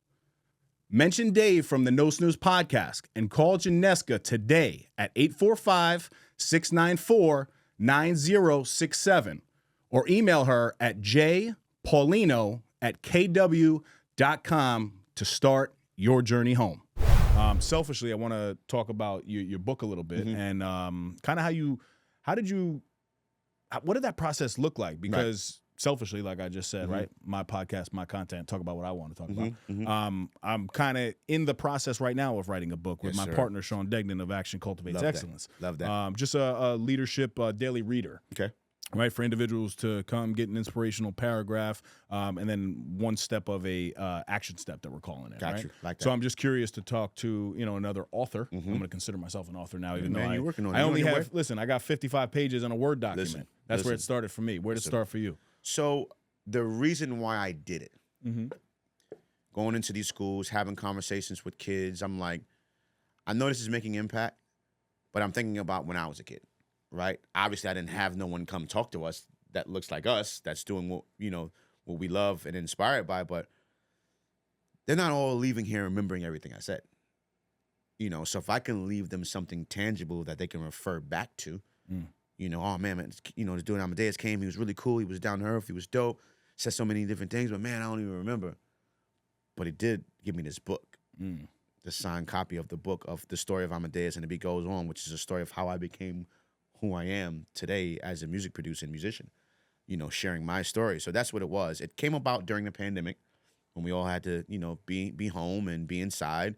Mention Dave from the No Snooze podcast and call Janeska today at 845-694-9067 or email her at jpaulino@kw.com to start your journey home. Selfishly, I want to talk about your book a little bit and kind of what did that process look like? Because selfishly, like I just said, right, my podcast, my content, talk about what I want to talk about. I'm kind of in the process right now of writing a book with my partner, Sean Degnan of Action Cultivates Excellence. Love that. Just a leadership daily reader. Okay. Right, for individuals to come get an inspirational paragraph, and then one step of a action step that we're calling it. Got right? you. Like that. So I'm just curious to talk to another author. I'm going to consider myself an author now, even though you're working on it. I only have I got 55 pages on a Word document. That's where it started for me. Where did it start for you? So the reason why I did it going into these schools, having conversations with kids. I'm like, I know this is making impact, but I'm thinking about when I was a kid, right? Obviously, I didn't have no one come talk to us that looks like us, that's doing what, what we love and inspired by, but they're not all leaving here remembering everything I said. So if I can leave them something tangible that they can refer back to, oh man, this dude Amadeus came, he was really cool, he was down to earth, he was dope, said so many different things, but man, I don't even remember. But he did give me this book, the signed copy of the book of the story of Amadeus, and the beat goes on, which is a story of how I became who I am today as a music producer and musician, sharing my story. So that's what it was. It came about during the pandemic when we all had to, be home and be inside.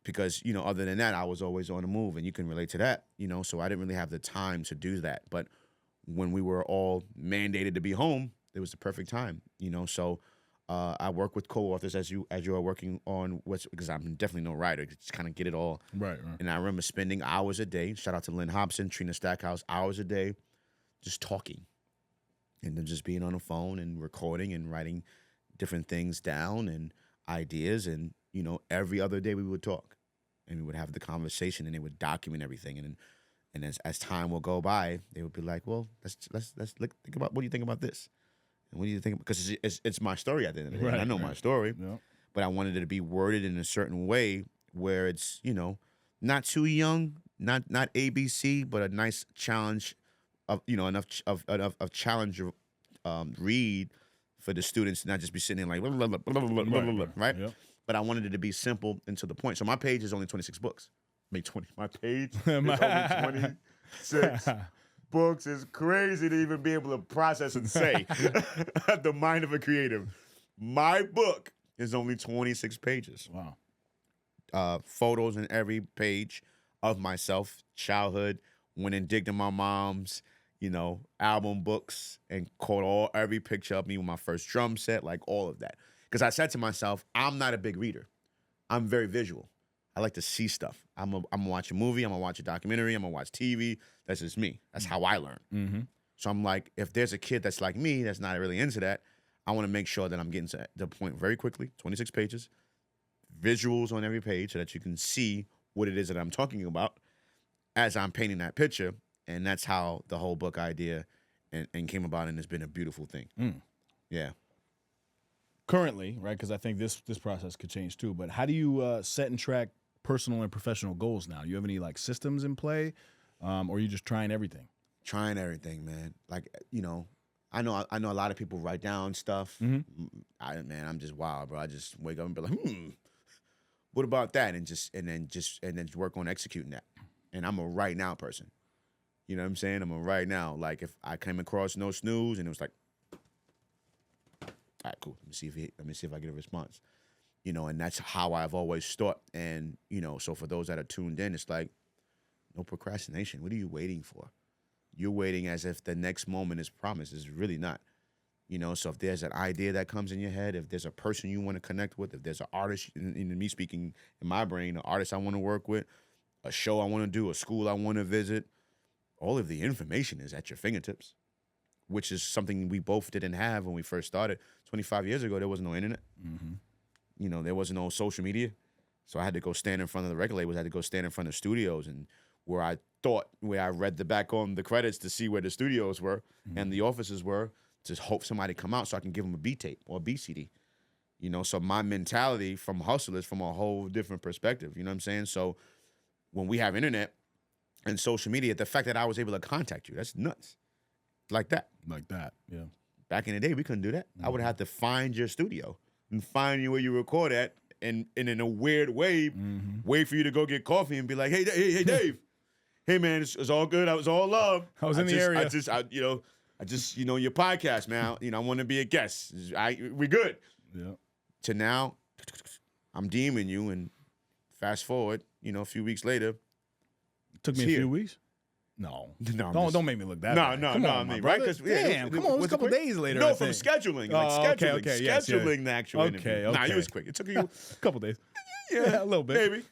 Because, other than that, I was always on the move, and you can relate to that, so I didn't really have the time to do that. But when we were all mandated to be home, it was the perfect time, so I work with co-authors as you are working on because I'm definitely no writer, just kind of get it all. Right. And I remember spending hours a day, shout out to Lynn Hobson, Trina Stackhouse, hours a day, just talking. And then just being on the phone and recording and writing different things down and ideas. And, every other day we would talk. And we would have the conversation, and they would document everything. And as time will go by, they would be like, "Well, let's think about, what do you think about this? And what do you think?" Because it's my story at the end of the day. Right, and I know my story, Yep. but I wanted it to be worded in a certain way where it's not too young, not ABC, but a nice challenge of enough of challenge read for the students to not just be sitting there like blah, blah, blah, blah, blah, blah, blah, right? Yep. But I wanted it to be simple and to the point. So my page is only 26 books. My page is only 26 books. Is crazy to even be able to process and say. The mind of a creative. My book is only 26 pages. Wow. Photos in every page of myself, childhood, went and digged in my mom's, album books and caught every picture of me with my first drum set, like all of that. Because I said to myself, I'm not a big reader. I'm very visual. I like to see stuff. I'm gonna watch a movie. I'm gonna watch a documentary. I'm gonna watch TV. That's just me. That's how I learn. Mm-hmm. So I'm like, if there's a kid that's like me, that's not really into that, I want to make sure that I'm getting to the point very quickly. 26 pages, visuals on every page, so that you can see what it is that I'm talking about as I'm painting that picture. And that's how the whole book idea and came about, and it's been a beautiful thing. Yeah. Currently, right, because I think this process could change too, but how do you set and track personal and professional goals now? Do you have any systems in play, or are you just trying everything? Trying everything, man. I know a lot of people write down stuff. Mm-hmm. I'm just wild, bro. I just wake up and be like, what about that? And then work on executing that. And I'm a right now person. You know what I'm saying? I'm a right now. Like if I came across No Snooze and it was like, all right, cool. Let me see if I get a response. And that's how I've always thought. And, so for those that are tuned in, it's like, no procrastination. What are you waiting for? You're waiting as if the next moment is promised. It's really not. So if there's an idea that comes in your head, if there's a person you want to connect with, if there's an artist, in me speaking in my brain, an artist I want to work with, a show I want to do, a school I want to visit, all of the information is at your fingertips, which is something we both didn't have when we first started. 25 years ago, there was no internet. Mm-hmm. There wasn't no social media. So I had to go stand in front of the record labels. I had to go stand in front of studios, and where I read the back on the credits to see where the studios were and the offices were, to hope somebody come out so I can give them a B tape or a B CD. So my mentality from hustle is from a whole different perspective. You know what I'm saying? So when we have internet and social media, the fact that I was able to contact you, that's nuts. Like that. Yeah. Back in the day, we couldn't do that. I would have to find your studio and find you where you record at, and in a weird way, wait for you to go get coffee and be like, hey Dave. Hey, man, it's all good. I was all love. I was in the area. I just, your podcast, man. I want to be a guest. We good. Yeah. To now, I'm DMing you, and fast forward, a few weeks later. It took me a few weeks. No, don't make me look that bad. No, come on, I mean, brother. right? Because damn, come on, it was a couple days later. No, I from think. scheduling, Okay, scheduling yes, the actual interview. Okay. Nah, it was quick. It took you a couple days. Yeah, a little bit.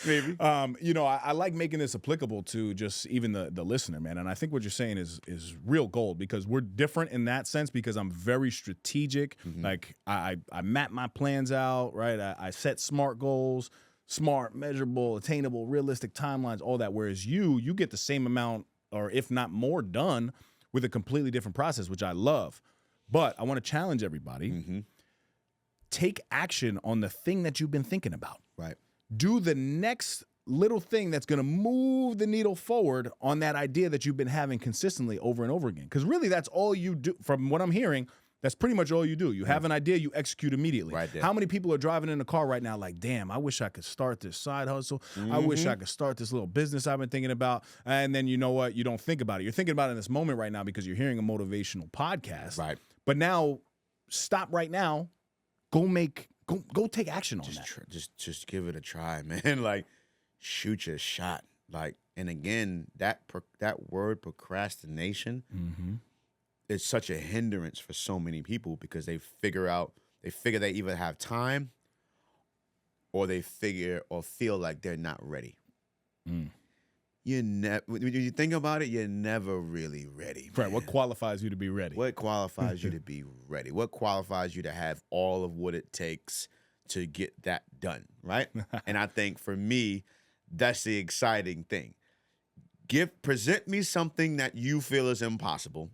Maybe. You know, I like making this applicable to just even the listener, man. And I think what you're saying is real gold because we're different in that sense because I'm very strategic. Like I map my plans out, right? I set smart goals, smart, measurable, attainable, realistic timelines, all that. Whereas you get the same amount or if not more done with a completely different process, which I love. But I want to challenge everybody. Take action on the thing that you've been thinking about. Right. Do the next little thing that's going to move the needle forward on that idea that you've been having consistently over and over again. Because really, that's all you do. From what I'm hearing, that's pretty much all you do. You have an idea, you execute immediately. Right there. How many people are driving in a car right now like, damn, I wish I could start this side hustle. I wish I could start this little business I've been thinking about. And then you know what? You don't think about it. You're thinking about it in this moment right now because you're hearing a motivational podcast. Right. But now, stop right now. Go take action on that. Just give it a try, man. Like, shoot your shot. Like, and again, that word procrastination is such a hindrance for so many people because they figure they either have time or they feel like they're not ready. When you think about it, you're never really ready. Right. What qualifies you to be ready? What qualifies you to be ready? What qualifies you to have all of what it takes to get that done, right? And I think for me, that's the exciting thing. Present me something that you feel is impossible,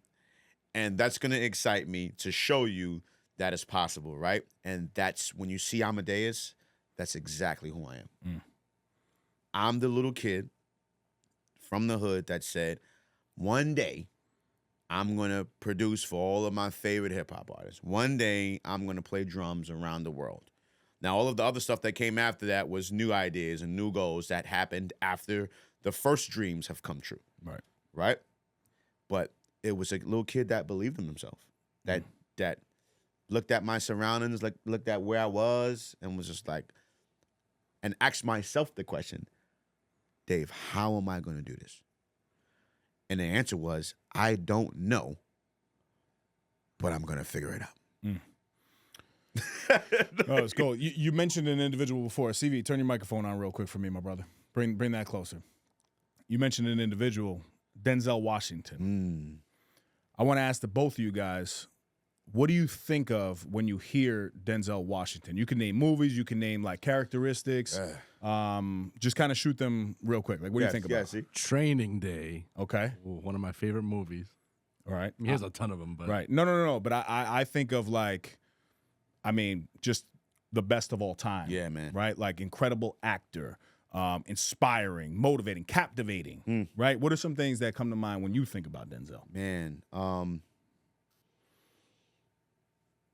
and that's going to excite me to show you that it's possible, right? And that's when you see Amadeus, that's exactly who I am. I'm the little kid from the hood that said, one day I'm going to produce for all of my favorite hip hop artists. One day I'm going to play drums around the world. Now, all of the other stuff that came after that was new ideas and new goals that happened after the first dreams have come true. Right? But it was a little kid that believed in himself, that looked at my surroundings, looked at where I was and was just like, and asked myself the question, Dave, how am I going to do this? And the answer was, I don't know, but I'm going to figure it out. Oh, it's cool. You mentioned an individual before. CV, turn your microphone on real quick for me, my brother. Bring that closer. You mentioned an individual, Denzel Washington. I want to ask the both of you guys, what do you think of when you hear Denzel Washington? You can name movies, you can name like characteristics. Just kind of shoot them real quick. Like, what do you think about? Training Day. Okay. One of my favorite movies. All right. I mean, here's a ton of them, but right. No. But I think of like, I mean, just the best of all time. Yeah, man. Right? Like incredible actor, inspiring, motivating, captivating. Right? What are some things that come to mind when you think about Denzel? Man,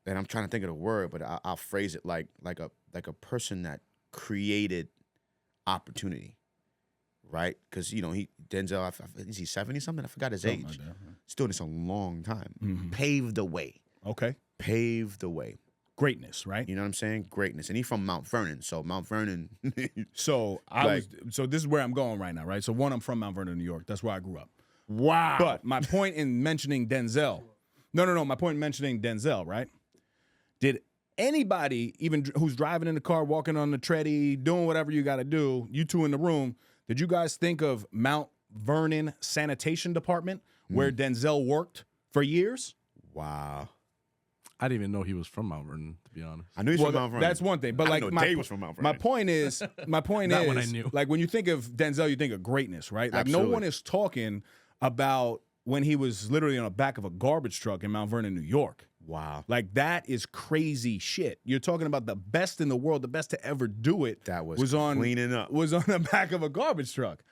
and I'm trying to think of the word, but I'll phrase it like a person that created opportunity, right? Because Denzel, is he 70 something? I forgot his age. Like that, right? He's doing this a long time. Paved the way. Okay. Paved the way. Greatness, right? You know what I'm saying? Greatness, and he's from Mount Vernon, so Mount Vernon. So so this is where I'm going right now, right? So one, I'm from Mount Vernon, New York. That's where I grew up. Wow. But my point in mentioning Denzel, no. My point in mentioning Denzel, right? Did anybody, even who's driving in the car, walking on the treadie, doing whatever you got to do, you two in the room, did you guys think of Mount Vernon Sanitation Department where Denzel worked for years? Wow. I didn't even know he was from Mount Vernon, to be honest. I knew he's from Mount Vernon. That's one thing. But I like know Dave was from Mount Vernon. my point is, That one I knew. like when you think of Denzel, you think of greatness, right? Like Absolutely. no one is talking about when he was literally on the back of a garbage truck in Mount Vernon, New York. Wow. Like that is crazy shit. You're talking about the best in the world, the best to ever do it. That was cleaning up. Was on the back of a garbage truck.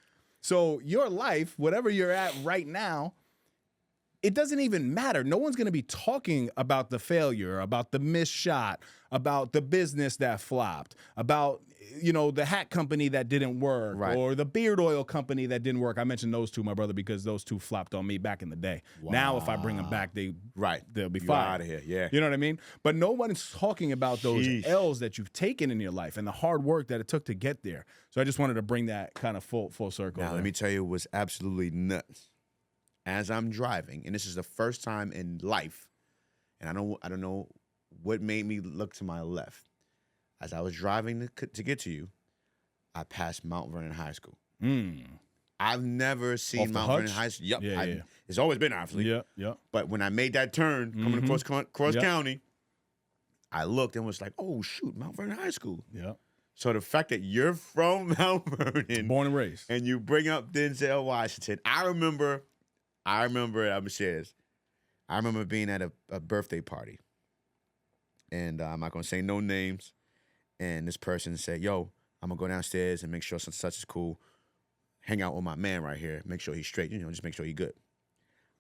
So your life, whatever you're at right now, it doesn't even matter. No one's going to be talking about the failure, about the missed shot, about the business that flopped, about the hat company that didn't work, right, or the beard oil company that didn't work. I mentioned those two, my brother, because those two flopped on me back in the day. Wow. Now, if I bring them back, they'll be You're fine. out of here, yeah. You know what I mean? But no one's talking about those Sheesh. L's that you've taken in your life and the hard work that it took to get there. So I just wanted to bring that kind of full circle. Now, let me tell you, it was absolutely nuts. As I'm driving, and this is the first time in life, and I don't know what made me look to my left. As I was driving to get to you, I passed Mount Vernon High School. I've never seen Mount Vernon High School. Yep. Yeah, It's always been, obviously. Yeah. But when I made that turn, coming across county, I looked and was like, oh, shoot, Mount Vernon High School. Yeah. So the fact that you're from Mount Vernon. Born and raised. And you bring up Denzel Washington. I remember, I'm going to share this. I remember being at a birthday party. And I'm not going to say no names. And this person said, yo, I'm going to go downstairs and make sure such is cool. Hang out with my man right here. Make sure he's straight. Just make sure he's good.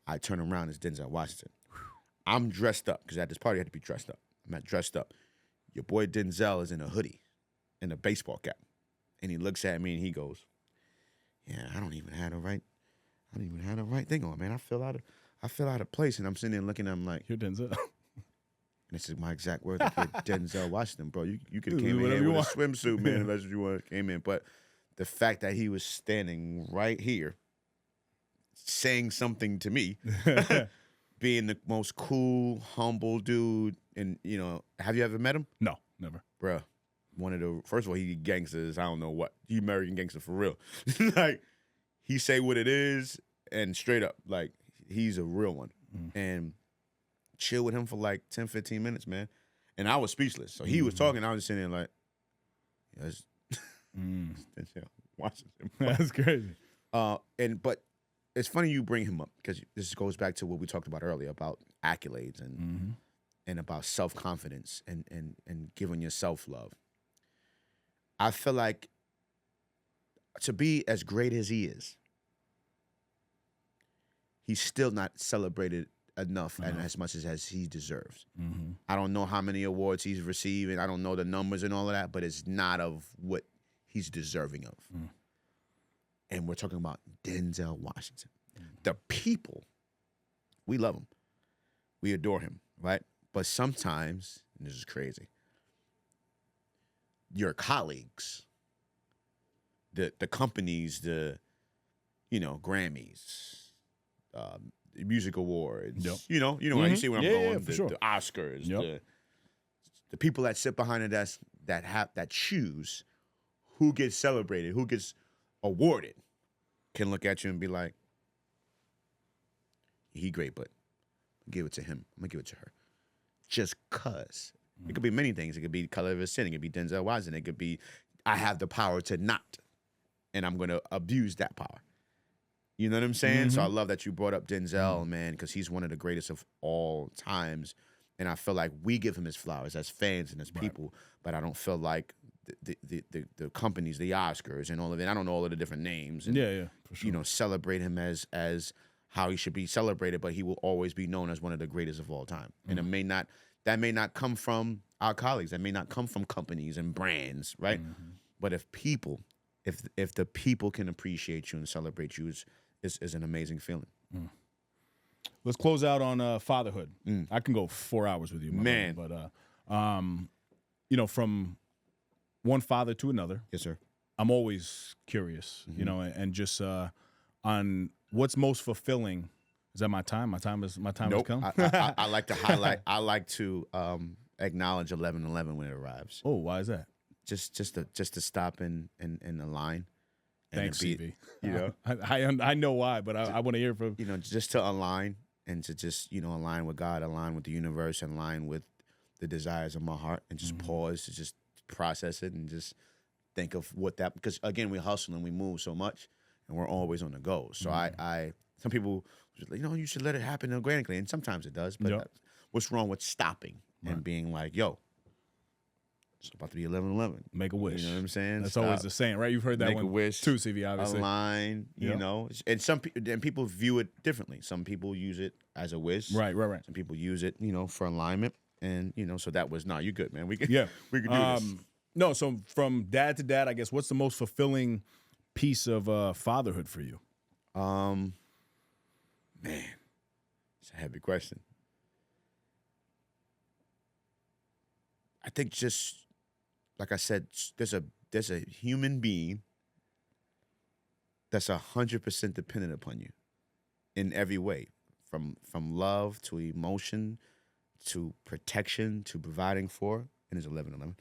I turn around, it's Denzel Washington. I'm dressed up because at this party I had to be dressed up. I'm not dressed up. Your boy Denzel is in a hoodie and a baseball cap. And he looks at me and he goes, yeah, I don't even have the right thing on, man. I feel out of place. And I'm sitting there looking at him like, you're Denzel. And this is my exact words. Like, Denzel Washington, bro. You could have came in here with a swimsuit, man, if that's what you came in. But the fact that he was standing right here saying something to me, being the most cool, humble dude. And, have you ever met him? No, never. Bruh, first of all, he gangsters, I don't know what. He American gangster for real. Like, he say what it is and straight up, like, he's a real one. And chill with him for like 10, 15 minutes, man. And I was speechless. So he was talking, I was just sitting there like, yes. Washington. That's crazy. But it's funny you bring him up because this goes back to what we talked about earlier about accolades and about self-confidence and giving yourself love. I feel like to be as great as he is, he's still not celebrated enough and as much as he deserves. I don't know how many awards he's received, and I don't know the numbers and all of that, but it's not of what he's deserving of. And we're talking about Denzel Washington. The people, we love him. We adore him, right? But sometimes, and this is crazy, your colleagues, the companies, the Grammys, music awards, you know how you see where I'm going, the Oscars, the people that sit behind the desk that choose who gets celebrated, who gets awarded, can look at you and be like, he great, but give it to him. I'm gonna give it to her. Just cause. It could be many things. It could be color of his skin. It could be Denzel Washington. It could be I have the power to not, and I'm gonna abuse that power. You know what I'm saying? So I love that you brought up Denzel, man, because he's one of the greatest of all times. And I feel like we give him his flowers as fans and as people, but I don't feel like the companies, the Oscars and all of it, I don't know all of the different names. And, for sure. Celebrate him as how he should be celebrated, but he will always be known as one of the greatest of all time. And that may not come from our colleagues. That may not come from companies and brands, right? But if the people can appreciate you and celebrate you, is an amazing feeling. Let's close out on fatherhood. I can go 4 hours with you, man. But from one father to another. Yes, sir. I'm always curious, and just on what's most fulfilling. Is that my time? My time has come. I like to highlight. I like to acknowledge 11:11 when it arrives. Oh, why is that? Just to stop and align. Thanks, CV. I know why, but I want to hear from just to align and to just align with God, align with the universe, and align with the desires of my heart, and just pause to just process it and just think of what that, because again we hustle and we move so much and we're always on the go. So I some people you should let it happen organically, and sometimes it does, but what's wrong with stopping and being like, yo, it's about to be 11:11. Make a wish. You know what I'm saying? That's always the saying, right? You've heard that Make one a wish, too, CV, obviously. Align, and people view it differently. Some people use it as a wish. Right. Some people use it, for alignment. And, so that was, you're good, man. We could do this. No, so from dad to dad, I guess, what's the most fulfilling piece of fatherhood for you? Man, it's a heavy question. I think just, like I said, there's a human being that's 100% dependent upon you in every way, from love to emotion to protection to providing for, and it's 11:11.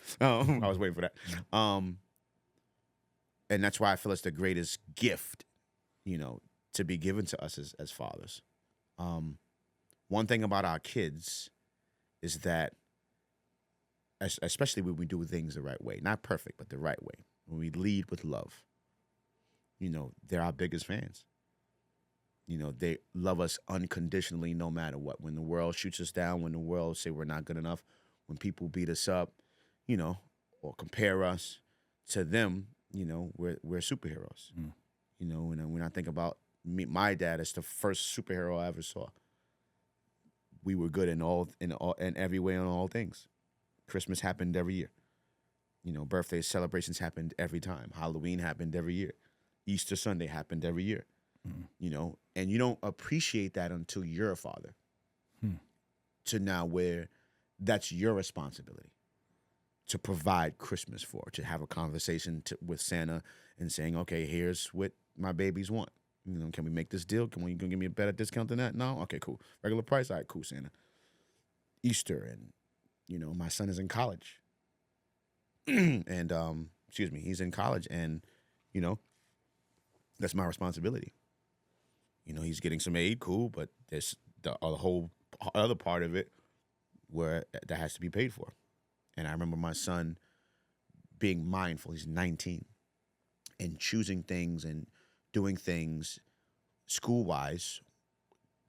I was waiting for that. And that's why I feel it's the greatest gift, to be given to us as fathers. One thing about our kids is that, especially when we do things the right way, not perfect, but the right way, when we lead with love, they're our biggest fans. They love us unconditionally no matter what. When the world shoots us down, when the world say we're not good enough, when people beat us up, or compare us to them, we're superheroes. And when I think about me, my dad is the first superhero I ever saw. We were good in every way on all things. Christmas happened every year. Birthday celebrations happened every time. Halloween happened every year. Easter Sunday happened every year. And you don't appreciate that until you're a father. To now where that's your responsibility to provide Christmas for, to have a conversation with Santa and saying, okay, here's what my babies want. Can we make this deal? Can you give me a better discount than that? No? Okay, cool. Regular price? All right, cool, Santa. Easter, and, my son is in college. And, he's in college, and, that's my responsibility. He's getting some aid, cool, but there's the whole other part of it where that has to be paid for. And I remember my son being mindful. He's 19, and choosing things and doing things school-wise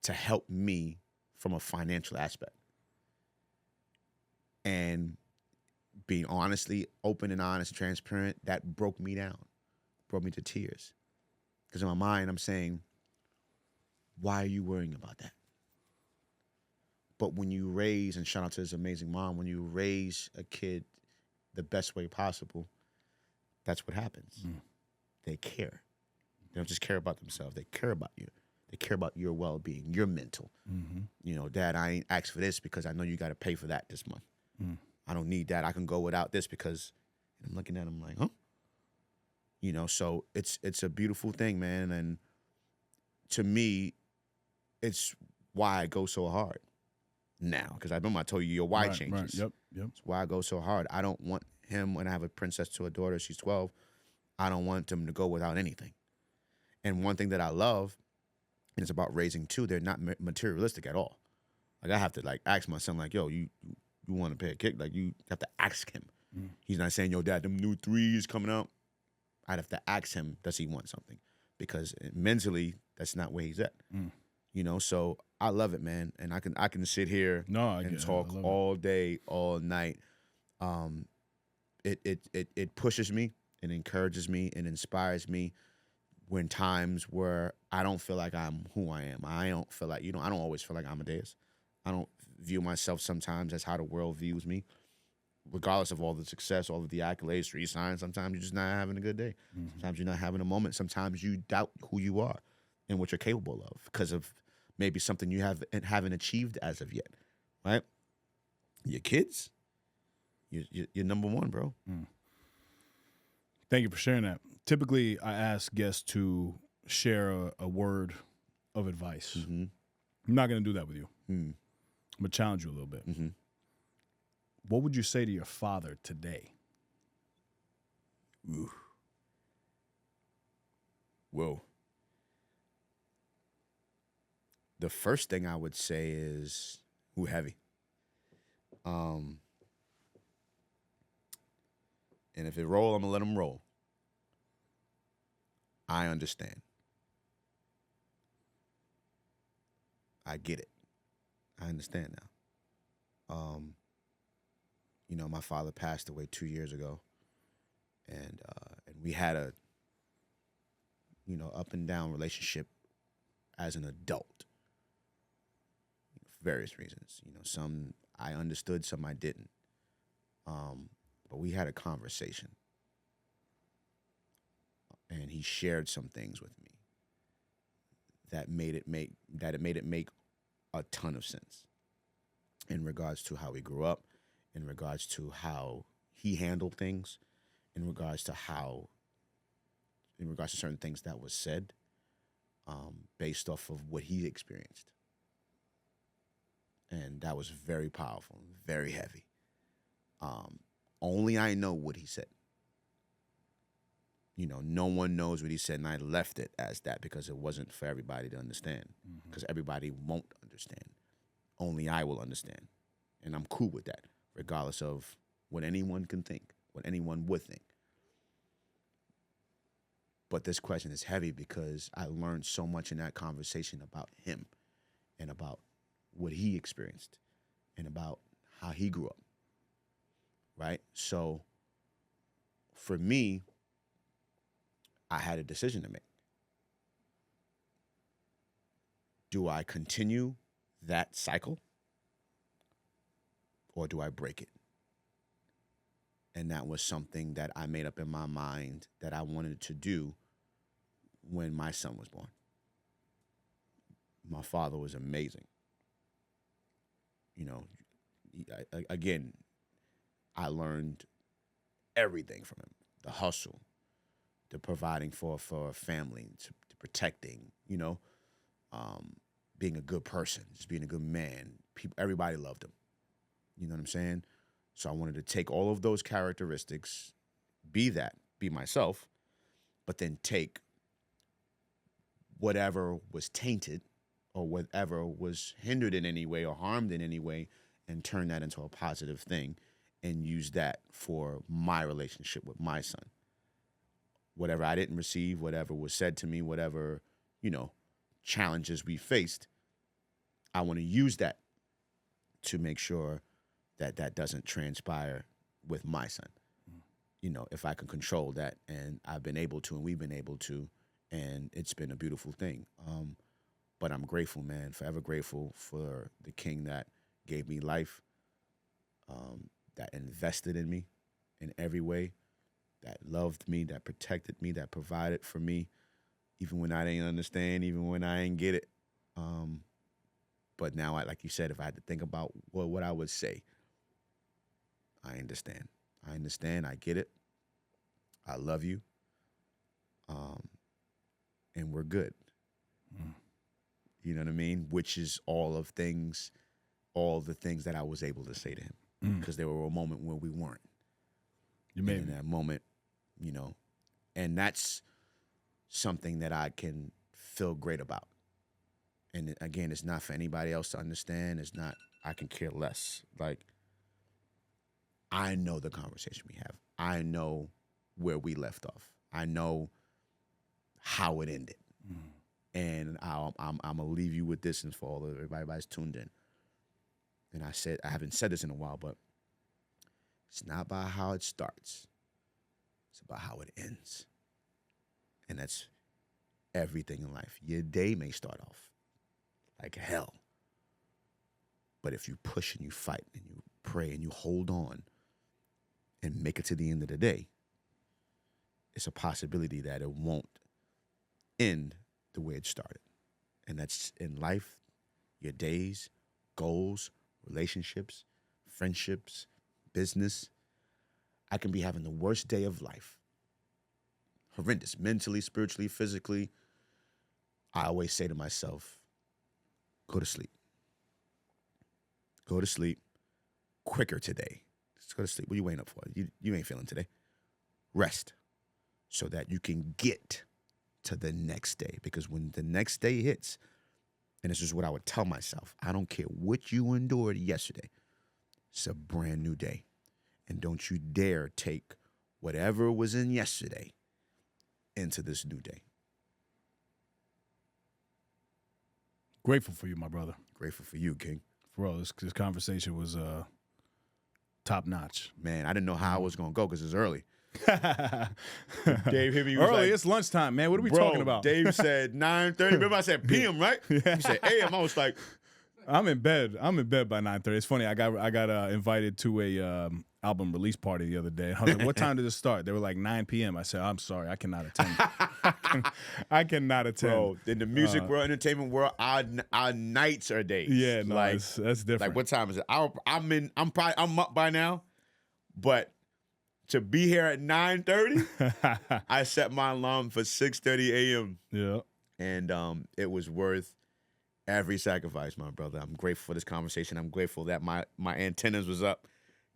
to help me from a financial aspect. And being honestly open and honest and transparent, that broke me down, brought me to tears. Because in my mind, I'm saying, why are you worrying about that? But when you raise, and shout out to his amazing mom, when you raise a kid the best way possible, that's what happens. They care. They don't just care about themselves. They care about you. They care about your well-being, your mental. Dad, I ain't asked for this because I know you got to pay for that this month. I don't need that. I can go without this because I'm looking at him like, huh? So it's a beautiful thing, man. And to me, it's why I go so hard now. Because I remember I told you your why changes. Right. Yep. It's why I go so hard. I don't want him, when I have a princess to a daughter, she's 12, I don't want them to go without anything. And one thing that I love, and it's about raising two, they're not materialistic at all. Like, I have to ask my son, yo, you want to pay a kick? You have to ask him. He's not saying, yo, Dad, them new 3s coming out. I'd have to ask him, does he want something? Because mentally, that's not where he's at. So I love it, man. And I can sit here and talk all day, all night. It pushes me, it encourages me, it inspires me when times where I don't feel like I'm who I am. I don't feel like, I don't always feel like Amadeus. I don't view myself sometimes as how the world views me. Regardless of all the success, all of the accolades, 3 signs, sometimes you're just not having a good day. Sometimes you're not having a moment. Sometimes you doubt who you are and what you're capable of because of maybe something you haven't achieved as of yet, right? Your kids, you're number one, bro. Thank you for sharing that. Typically, I ask guests to share a word of advice. I'm not going to do that with you. I'm going to challenge you a little bit. What would you say to your father today? Ooh. Whoa. The first thing I would say is, heavy. And if it roll, I'm going to let him roll. I understand. I get it. I understand now. My father passed away 2 years ago, and we had a, up and down relationship as an adult, for various reasons. Some I understood, some I didn't. But we had a conversation, and he shared some things with me that made it make a ton of sense in regards to how we grew up, in regards to how he handled things, in regards to certain things that was said, based off of what he experienced. And that was very powerful, very heavy. Only I know what he said. You know, no one knows what he said, and I left it as that because it wasn't for everybody to understand, because everybody won't understand. Only I will understand, and I'm cool with that, regardless of what anyone can think, what anyone would think. But this question is heavy because I learned so much in that conversation about him and about what he experienced and about how he grew up, right? So for me, I had a decision to make. Do I continue that cycle or do I break it? And that was something that I made up in my mind that I wanted to do when my son was born. My father was amazing. You know, again, I learned everything from him. The hustle, the providing for a family, to protecting, you know, being a good person, just being a good man. Everybody loved him. You know what I'm saying? So I wanted to take all of those characteristics, be myself, but then take whatever was tainted or whatever was hindered in any way or harmed in any way and turn that into a positive thing and use that for my relationship with my son. Whatever I didn't receive, whatever was said to me, whatever, you know, challenges we faced, I want to use that to make sure that that doesn't transpire with my son. You know, if I can control that, and I've been able to, and we've been able to, and it's been a beautiful thing. But I'm grateful, man, forever grateful for the king that gave me life, that invested in me in every way, that loved me, that protected me, that provided for me, even when I didn't understand, even when I didn't get it. But now, like you said, if I had to think about what I would say, I understand. I get it. I love you. And we're good. You know what I mean? Which is all the things that I was able to say to him. Because there were a moment where we weren't. In that moment, you know, and that's something that I can feel great about. And again, it's not for anybody else to understand. It's not, I can care less. Like, I know the conversation we have. I know where we left off. I know how it ended. And I'm going to leave you with this, and for all of everybody's tuned in. And I haven't said this in a while, but it's not about how it starts. It's about how it ends. And that's everything in life. Your day may start off like hell. But if you push and you fight and you pray and you hold on and make it to the end of the day, it's a possibility that it won't end the way it started. And that's in life, your days, goals, relationships, friendships, business. I can be having the worst day of life. Horrendous, mentally, spiritually, physically. I always say to myself, go to sleep. Go to sleep quicker today. Just go to sleep. What are you waiting up for? You ain't feeling today. Rest so that you can get to the next day. Because when the next day hits, and this is what I would tell myself, I don't care what you endured yesterday. It's a brand new day. And don't you dare take whatever was in yesterday into this new day. Grateful for you, my brother. Grateful for you, King. Bro, this conversation was top notch. Man, I didn't know how I was going to go because it's early. Dave hit me. Early, like, it's lunchtime, man. What are we bro, talking about? Dave said 9:30. Remember I said PM, right? He said AM. I was like, I'm in bed. I'm in bed by 9:30. It's funny. I got invited to a album release party the other day. I was like, "What time did it start?" They were like 9 p.m. I said, "I'm sorry, I cannot attend." I cannot attend. bro, in the music world, entertainment world, our nights are days. Yeah, no, like, that's different. Like, what time is it? I'm up by now, but to be here at 9:30, I set my alarm for 6:30 a.m. Yeah, and it was worth every sacrifice, my brother. I'm grateful for this conversation. I'm grateful that my antennas was up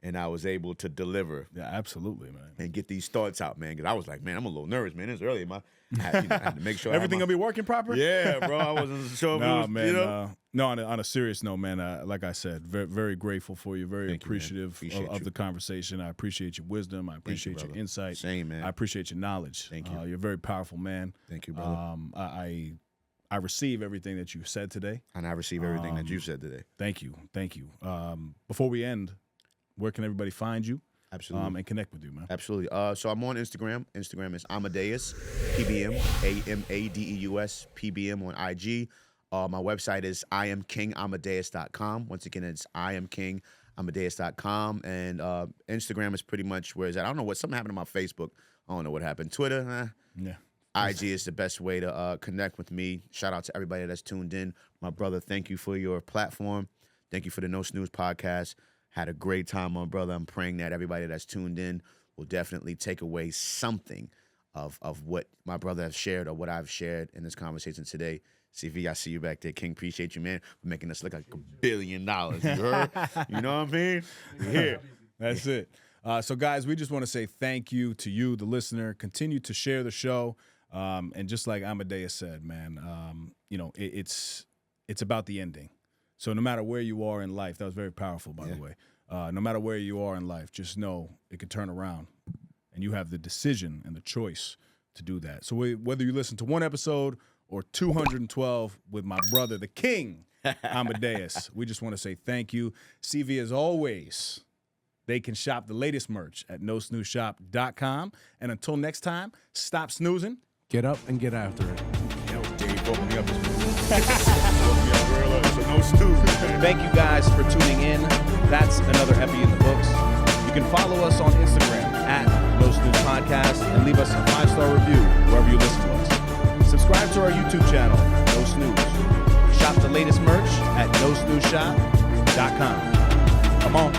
and I was able to deliver. Yeah, absolutely, man. And get these thoughts out, man. Because I was like, man, I'm a little nervous, man. It's early. I had to make sure Everything gonna be working proper? Yeah, bro. I wasn't sure if it was, man. you know? No, on a serious note, man, like I said, very, very grateful for you. Very Thank you, man. appreciative Appreciate of you. the conversation. I appreciate your wisdom. I appreciate your brother. insight. Same, man. I appreciate your knowledge. Thank you. You're a very powerful man. Thank you, brother. I receive everything that you said today. And I receive everything that you said today. Thank you. Before we end, where can everybody find you? Absolutely. And connect with you, man. Absolutely. So I'm on Instagram. Instagram is Amadeus, PBM, Amadeus, PBM on IG. My website is iamkingamadeus.com. Once again, it's iamkingamadeus.com. And Instagram is pretty much where it's at. I don't know something happened to my Facebook. I don't know what happened. Twitter, Yeah. IG is the best way to connect with me. Shout out to everybody that's tuned in. My brother, thank you for your platform. Thank you for the No Snooze podcast. Had a great time, my brother. I'm praying that everybody that's tuned in will definitely take away something of what my brother has shared or what I've shared in this conversation today. CV, I see you back there. King, appreciate you, man, for making us look like $1 billion. You heard? You know what I mean? We're here. That's it. So, guys, we just want to say thank you to you, the listener. Continue to share the show. And just like Amadeus said, man, it's about the ending. So no matter where you are in life, that was very powerful, by the way. No matter where you are in life, just know it could turn around. And you have the decision and the choice to do that. So whether you listen to one episode or 212 with my brother, the King, Amadeus, we just want to say thank you. CV, as always, they can shop the latest merch at nosnoozeshop.com. And until next time, stop snoozing. Get up and get after it. That was Dave woke me up this morning. Woke me up real early, so no snooze. Thank you guys for tuning in. That's another epi in the books. You can follow us on Instagram at No Snooze Podcast and leave us a 5-star review wherever you listen to us. Subscribe to our YouTube channel, No Snooze. Shop the latest merch at nosnoozeshop.com. Come on.